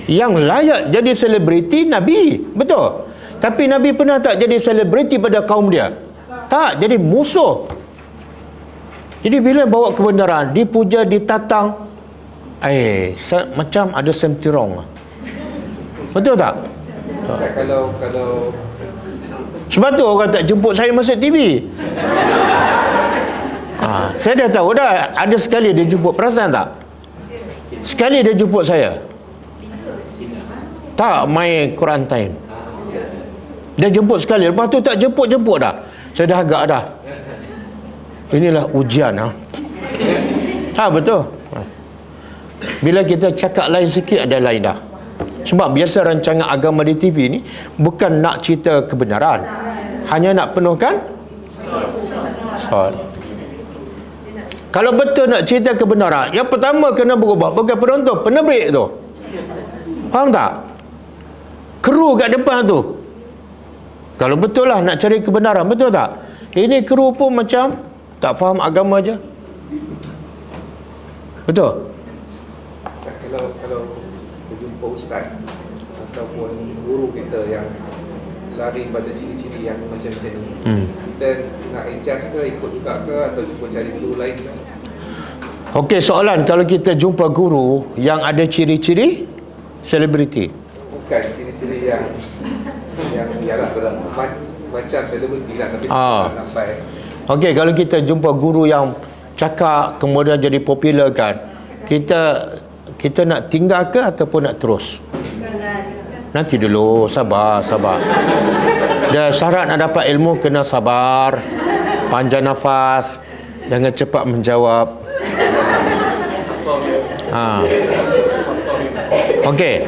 Yang layak jadi selebriti Nabi, betul. Tapi Nabi pernah tak jadi selebriti pada kaum dia? Tak, jadi musuh. Jadi bila bawa kebenaran, dipuja, ditatang, macam ada sentirong. Betul tak?
Ustaz, kalau
Sebab tu orang tak jemput saya masuk TV. Saya dah tahu dah. Ada sekali dia jemput, perasan tak? Sekali dia jemput saya. Tak, main Quran Time. Dia jemput sekali, lepas tu tak jemput dah. Saya dah agak dah. Inilah ujian. Betul. Bila kita cakap lain sikit, ada lain dah. Sebab biasa rancangan agama di TV ni bukan nak cerita kebenaran, hanya nak penuhkan soal. Kalau betul nak cerita kebenaran, yang pertama kena berubah bukan penonton, penebrik tu. Faham tak? Kru kat depan tu. Kalau betul lah nak cari kebenaran, betul tak? Ini kru pun macam tak faham agama je. Betul?
Kalau berjumpa ustaz ataupun guru kita yang lari pada ciri-ciri yang macam-macam ni, kita nak adjust ke, ikut juga ke, atau cuba cari guru lain ke?
Okey, soalan kalau kita jumpa guru yang ada ciri-ciri selebriti.
Bukan ciri-ciri yang ialah macam selebriti lah, tapi sampai.
Okey, kalau kita jumpa guru yang cakap kemudian jadi popular kan, kita nak tinggal ke ataupun nak terus? Nanti dulu, sabar. Dia syarat nak dapat ilmu kena sabar, panjang nafas, jangan cepat menjawab. Okey.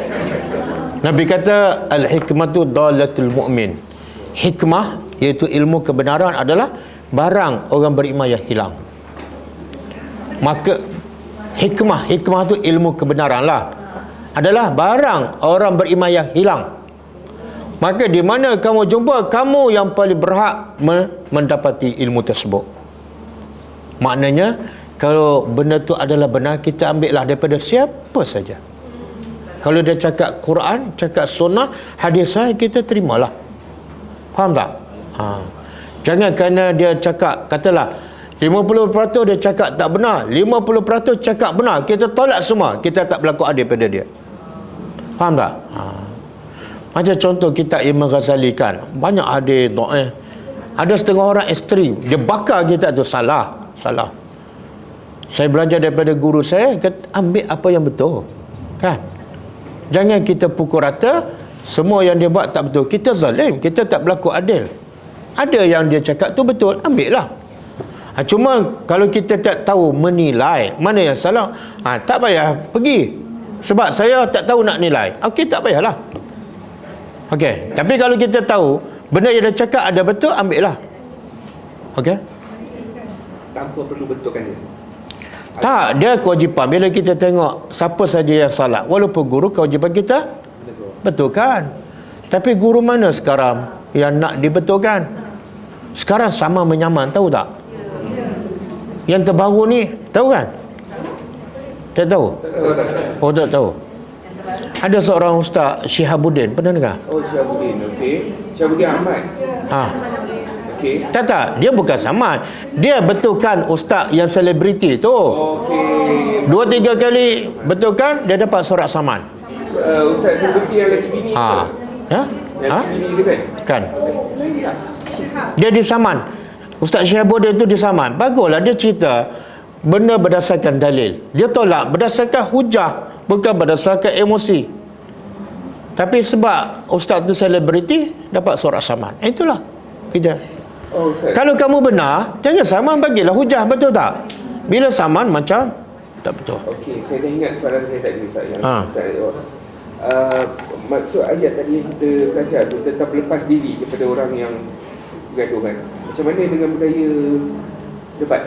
Nabi kata al-hikmatu dalatul mu'min. Hikmah iaitu ilmu kebenaran adalah barang orang beriman yang hilang. Maka hikmah tu ilmu kebenaran lah, adalah barang orang beriman yang hilang. Maka di mana kamu jumpa, kamu yang paling berhak mendapati ilmu tersebut. Maknanya kalau benda tu adalah benar, kita ambillah daripada siapa saja. Kalau dia cakap Quran, cakap sunnah, hadis sahih, kita terimalah. Faham tak? Jangan kerana dia cakap, katalah 50% dia cakap tak benar, 50% cakap benar, kita tolak semua, kita tak berlaku adil pada dia. Faham tak? Macam contoh kitab Imam Ghazali kan, banyak hadis dhaif. Ada setengah orang ekstrim, dia bakar kitab tu, salah. Saya belajar daripada guru saya, kata, ambil apa yang betul. Kan? Jangan kita pukul rata semua yang dia buat tak betul. Kita zalim, kita tak berlaku adil. Ada yang dia cakap tu betul, ambil lah. Cuma kalau kita tak tahu menilai mana yang salah, tak payah pergi. Sebab saya tak tahu nak nilai. Okey, tak payahlah. Okey, tapi kalau kita tahu benda yang dia cakap ada betul, ambil lah. Okey?
Tanpa perlu betulkan dia.
Tak, dia kewajipan. Bila kita tengok siapa saja yang salah, walaupun guru, kewajipan kita betulkan. Tapi guru mana sekarang yang nak dibetulkan? Sekarang sama menyaman, tahu tak? Yang terbaru ni, tahu kan? Tak tahu? Oh, tak tahu. Ada seorang ustaz, Syihabuddin, pernah dengar?
Oh, Syihabuddin, okey. Syihabuddin Ahmad. Okey.
Tak, dia bukan samad. Dia betulkan ustaz yang selebriti tu.
Okey.
2-3 kali betulkan, dia dapat sorak samad.
Ustaz selebriti yang lelaki bini ke? Lelaki bini ke kan?
Dia disaman. Ustaz Syihabuddin tu disaman. Baguslah dia cerita benda berdasarkan dalil. Dia tolak berdasarkan hujah, bukan berdasarkan emosi. Tapi sebab ustaz tu selebriti, dapat sorak saman. Itulah kerja. Kalau kamu benar, jangan saman, bagilah hujah, betul tak? Bila saman macam tak betul.
Okey, saya dah ingat soalan saya tadi Ustaz yang Ustaz jawab. maksud ayat tadi yang kita belajar tu tentang berlepas diri daripada orang yang bergaduh kan. Macam mana dengan budaya debat?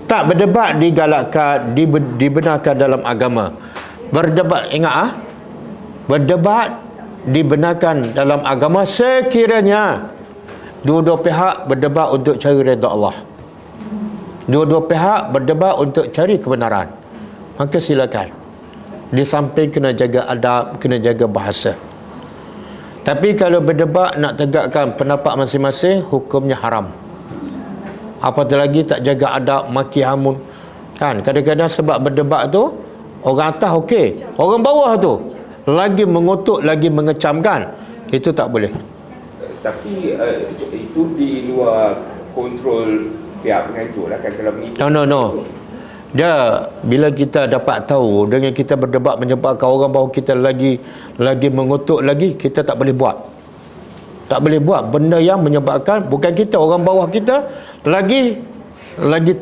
Tak, berdebat digalakkan, dibenarkan dalam agama. Berdebat, ingat berdebat dibenarkan dalam agama sekiranya dua-dua pihak berdebat untuk cari redha Allah. Dua-dua pihak berdebat untuk cari kebenaran. Maka silakan. Di samping kena jaga adab, kena jaga bahasa. Tapi kalau berdebat nak tegakkan pendapat masing-masing, hukumnya haram. Apatah lagi tak jaga adab, maki hamun. Kan kadang-kadang sebab berdebat tu, orang atas okey, orang bawah tu lagi mengutuk, lagi mengecam kan. Itu tak boleh.
Tapi itu di luar kontrol pihak pengajuk lah kan kalau begitu.
No. Dia bila kita dapat tahu dengan kita berdebat menyebabkan orang bawah kita lagi mengutuk lagi, kita tak boleh buat. Tak boleh buat benda yang menyebabkan bukan kita, orang bawah kita lagi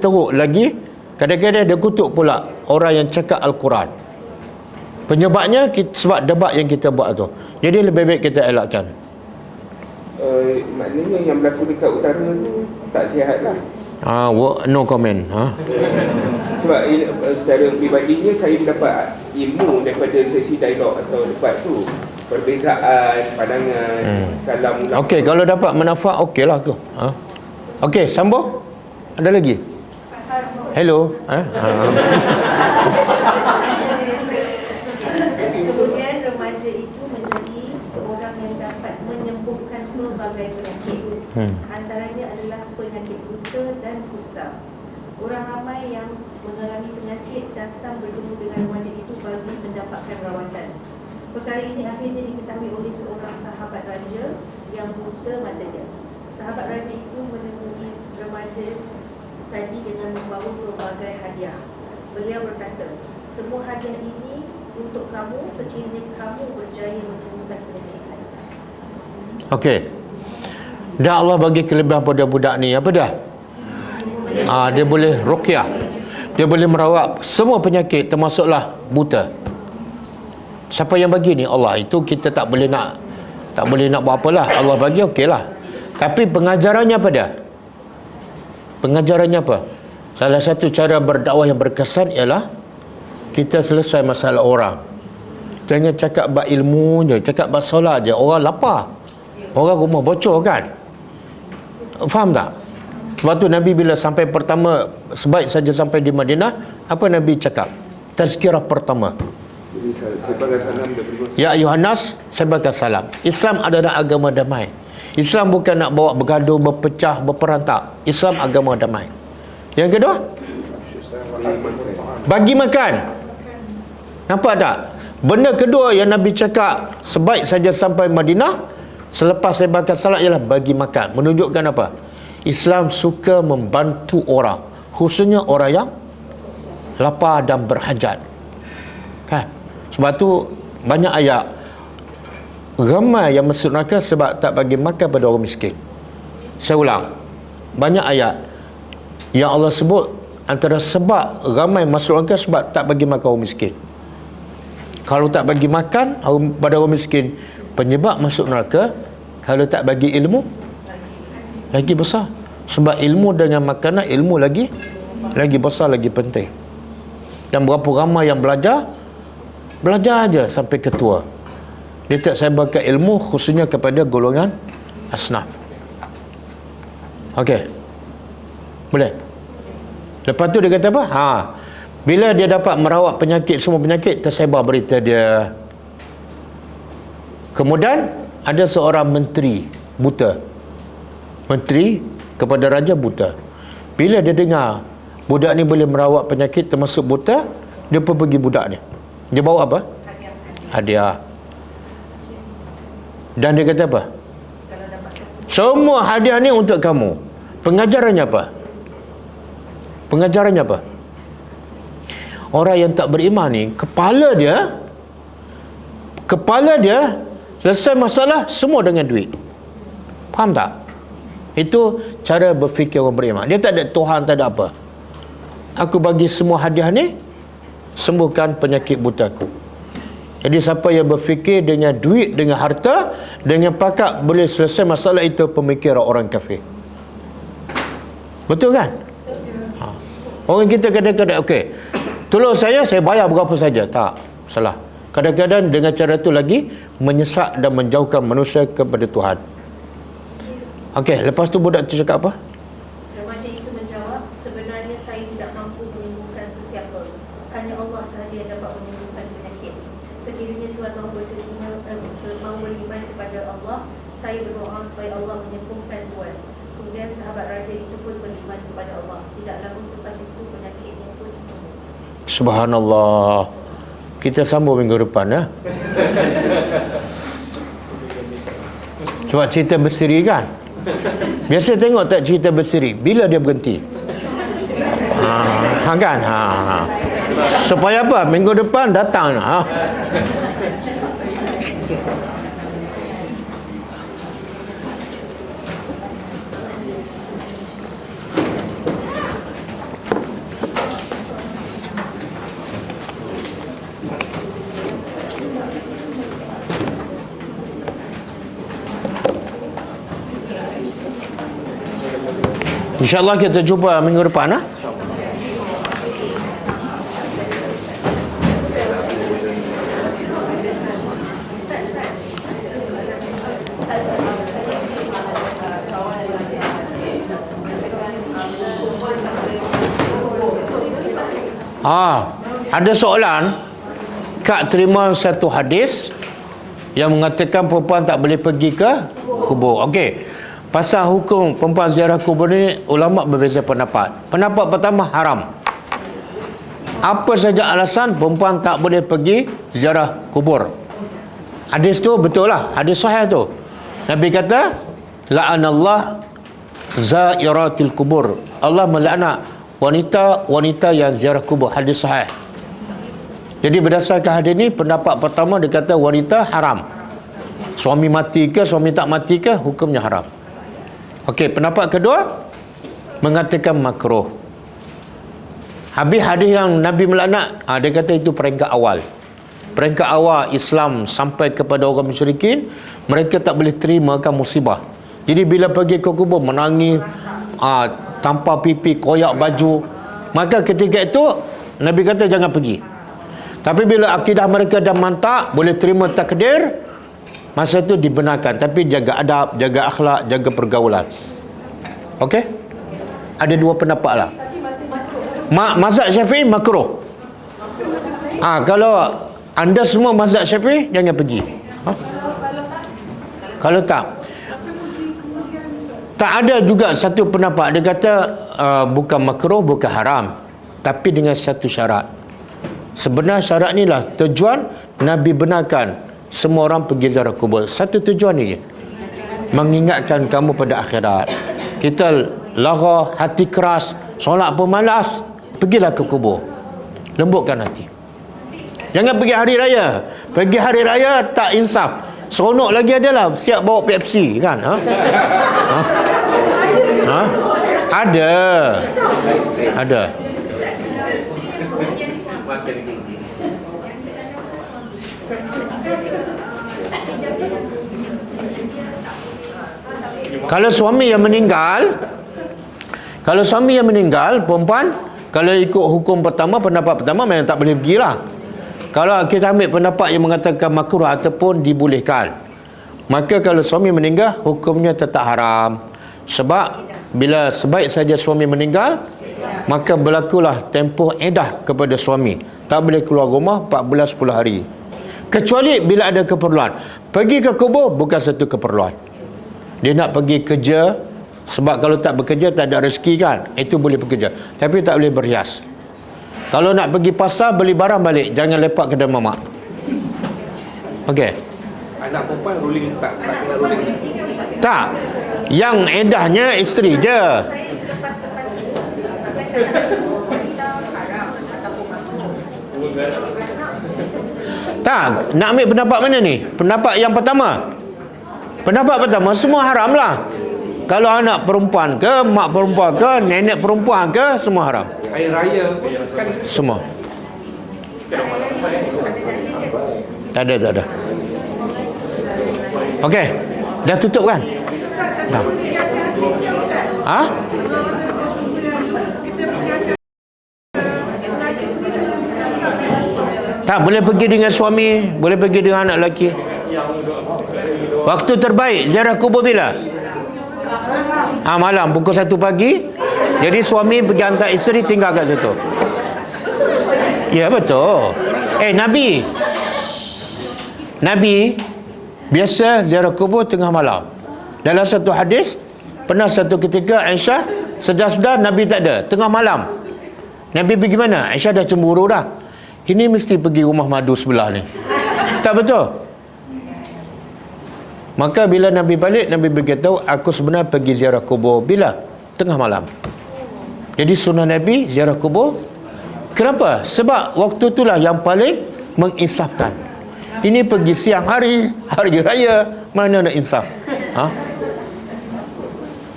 teruk lagi. Kadang-kadang dia kutuk pula orang yang cakap Al-Quran. Penyebabnya sebab debat yang kita buat tu. Jadi lebih baik kita elakkan.
Maknanya yang berlaku dekat utara tu tak sihat lah.
No comment.
Sebab secara pribadinya saya mendapat ilmu daripada sesi dialog atau debat tu. Perbezaan pandangan, kalam.
Okey, kalau dapat manfaat okeylah tu. Okey, sambung. Ada lagi? Hello.
Kemudian remaja itu menjadi seorang yang dapat menyembuhkan pelbagai penyakit. Antaranya adalah penyakit buta dan kusta. Orang ramai yang mengalami penyakit datang bertemu dengan remaja itu bagi mendapatkan rawatan. Perkara ini akhirnya diketahui oleh seorang sahabat raja yang buta matanya. Sahabat raja itu menemui remaja tadi dengan membawa pelbagai hadiah. Beliau berkata, semua hadiah ini untuk kamu sekiranya kamu berjaya menemukan penyakit saya.
Okey. Dah Allah bagi kelebihan pada budak ni. Apa dah? Dia boleh ruqyah. Dia boleh merawat semua penyakit termasuklah buta. Siapa yang bagi ni? Allah. Itu kita tak boleh nak buat apalah. Allah bagi okeylah. Tapi pengajarannya apa dah? Pengajarannya apa? Salah satu cara berdakwah yang berkesan ialah kita selesai masalah orang. Jangan cakap bab ilmu je, cakap bab solat je. Orang lapar. Orang rumah bocor kan? Faham tak? Sebab tu Nabi bila sampai pertama, sebaik saja sampai di Madinah, apa Nabi cakap? Tazkirah pertama. Ya ayuhannas, sebagai salam. Islam adalah agama damai. Islam bukan nak bawa bergaduh, berpecah, berperantak. Islam agama damai. Yang kedua, bagi makan. Nampak tak? Benda kedua yang Nabi cakap sebaik saja sampai Madinah selepas saya bakar salat ialah bagi makan. Menunjukkan apa? Islam suka membantu orang, khususnya orang yang lapar dan berhajat. Kan? Sebab tu banyak ayat ramai yang masuk neraka sebab tak bagi makan pada orang miskin. Saya ulang. Banyak ayat yang Allah sebut antara sebab ramai masuk neraka sebab tak bagi makan orang miskin. Kalau tak bagi makan pada orang miskin, penyebab masuk neraka. Kalau tak bagi ilmu, lagi besar. Sebab ilmu dengan makanan, ilmu lagi besar, lagi penting. Dan berapa ramai yang belajar aja sampai ketua. Dia tak sebarkan ilmu khususnya kepada golongan asnaf. Okey. Boleh? Lepas tu dia kata apa? Bila dia dapat merawat penyakit, semua penyakit, tersebar berita dia. Kemudian ada seorang menteri buta. Menteri kepada raja buta. Bila dia dengar budak ni boleh merawat penyakit termasuk buta, dia pun pergi budak ni. Dia bawa apa? Hadiah. Dan dia kata apa? Semua hadiah ni untuk kamu. Pengajarannya apa? Pengajarannya apa? Orang yang tak beriman ni, kepala dia selesai masalah semua dengan duit. Faham tak? Itu cara berfikir orang beriman. Dia tak ada Tuhan, tak ada apa. Aku bagi semua hadiah ni, sembuhkan penyakit butaku. Jadi siapa yang berfikir dengan duit, dengan harta, dengan pakat boleh selesai masalah, itu pemikiran orang kafir. Betul kan? Orang kita kadang-kadang, okey, tolong saya bayar berapa saja. Tak, salah. Kadang-kadang dengan cara itu lagi menyesak dan menjauhkan manusia kepada Tuhan. Okey, lepas tu budak tu cakap apa?
Remaja itu menjawab, sebenarnya saya tidak mampu menyembuhkan sesiapa. Hanya Allah sahaja yang dapat menyembuhkan penyakit. Sekiranya Tuhan mau beriman kepada Allah, saya berdoa supaya Allah menyembuhkan Tuhan. Kemudian sahabat raja itu pun beriman kepada Allah. Tidak lama selepas itu penyakitnya pun sembuh.
Subhanallah. Kita sambung minggu depan, ya. Sebab cerita berseri kan. Biasa tengok tak cerita berseri, bila dia berhenti? Kan? Supaya apa? Minggu depan datang. InsyaAllah kita jumpa minggu depan. Ada soalan. Kak terima satu hadis yang mengatakan perempuan tak boleh pergi ke kubur. Okey. Pasal hukum perempuan ziarah kubur ni, ulama berbeza pendapat. Pendapat pertama, haram. Apa saja alasan perempuan tak boleh pergi ziarah kubur. Hadis tu betul lah, hadis sahih tu. Nabi kata, la'anallah zairatil kubur. Allah melaknat wanita-wanita yang ziarah kubur. Hadis sahih. Jadi berdasarkan hadis ni, pendapat pertama dia kata wanita haram. Suami mati ke, suami tak mati ke, hukumnya haram. Okey, pendapat kedua mengatakan makruh. Habis hadis yang Nabi melaknat, dia kata itu peringkat awal. Peringkat awal Islam sampai kepada orang musyrikin, mereka tak boleh terimakan musibah. Jadi bila pergi ke kubur menangis, tanpa pipi, koyak baju, maka ketika itu Nabi kata jangan pergi. Tapi bila akidah mereka dah mantap, boleh terima takdir, masa itu dibenarkan. Tapi jaga adab, jaga akhlak, jaga pergaulan. Okey? Ada dua pendapat lah. Mazhab Syafi'i makruh. Kalau anda semua mazhab Syafi'i, jangan pergi. Kalau tak ada juga satu pendapat. Dia kata bukan makruh, bukan haram, tapi dengan satu syarat. Sebenarnya syarat ni lah tujuan Nabi benarkan semua orang pergi ziarah kubur. Satu tujuan ni, mengingatkan kamu pada akhirat. Kita lara, hati keras, solat pun malas, pergilah ke kubur, lembutkan hati. Jangan pergi hari raya. Pergi hari raya tak insaf. Seronok lagi adalah siap bawa Pepsi kan. Ada. Kalau suami yang meninggal, perempuan, kalau ikut hukum pertama, pendapat pertama, memang tak boleh pergilah. Kalau kita ambil pendapat yang mengatakan makruh ataupun dibolehkan, maka kalau suami meninggal, hukumnya tetap haram. Sebab bila sebaik saja suami meninggal, maka berlakulah tempoh iddah kepada suami. Tak boleh keluar rumah 4 bulan 10 hari. Kecuali bila ada keperluan. Pergi ke kubur bukan satu keperluan. Dia nak pergi kerja, sebab kalau tak bekerja tak ada rezeki kan, itu boleh bekerja, tapi tak boleh berhias. Kalau nak pergi pasar beli barang balik, jangan lepak kedai mamak. Okey.
Anak perempuan ruling tak kena ruling.
Tak. Yang edahnya isteri je. Tak, nak ambil pendapat mana ni? Pendapat yang pertama. Pendapat pertama semua haram lah. Kalau anak perempuan ke, mak perempuan ke, nenek perempuan ke, semua haram.
Hari raya kan
semua. Tak ada. Okey. Dah tutup kan? Ha? Tak boleh pergi dengan suami, boleh pergi dengan anak lelaki. Waktu terbaik ziarah kubur bila? Malam pukul 1 pagi. Jadi suami pergi hantar isteri, tinggal kat situ. Ya, betul. Nabi biasa ziarah kubur tengah malam. Dalam satu hadis, pernah satu ketika Aisyah sedar-sedar Nabi tak ada, tengah malam. Nabi pergi mana? Aisyah dah cemburu dah. Ini mesti pergi rumah madu sebelah ni. Tak betul? Maka bila Nabi balik, Nabi beritahu, aku sebenarnya pergi ziarah kubur bila? Tengah malam. Jadi sunnah Nabi ziarah kubur. Kenapa? Sebab waktu itulah yang paling menginsafkan. Ini pergi siang hari raya, mana nak insaf?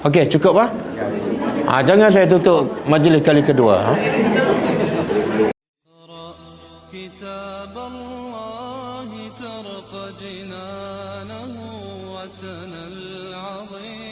Okey, cukup jangan saya tutup majlis kali kedua.
كتاب الله ترق جنانه وتنى العظيم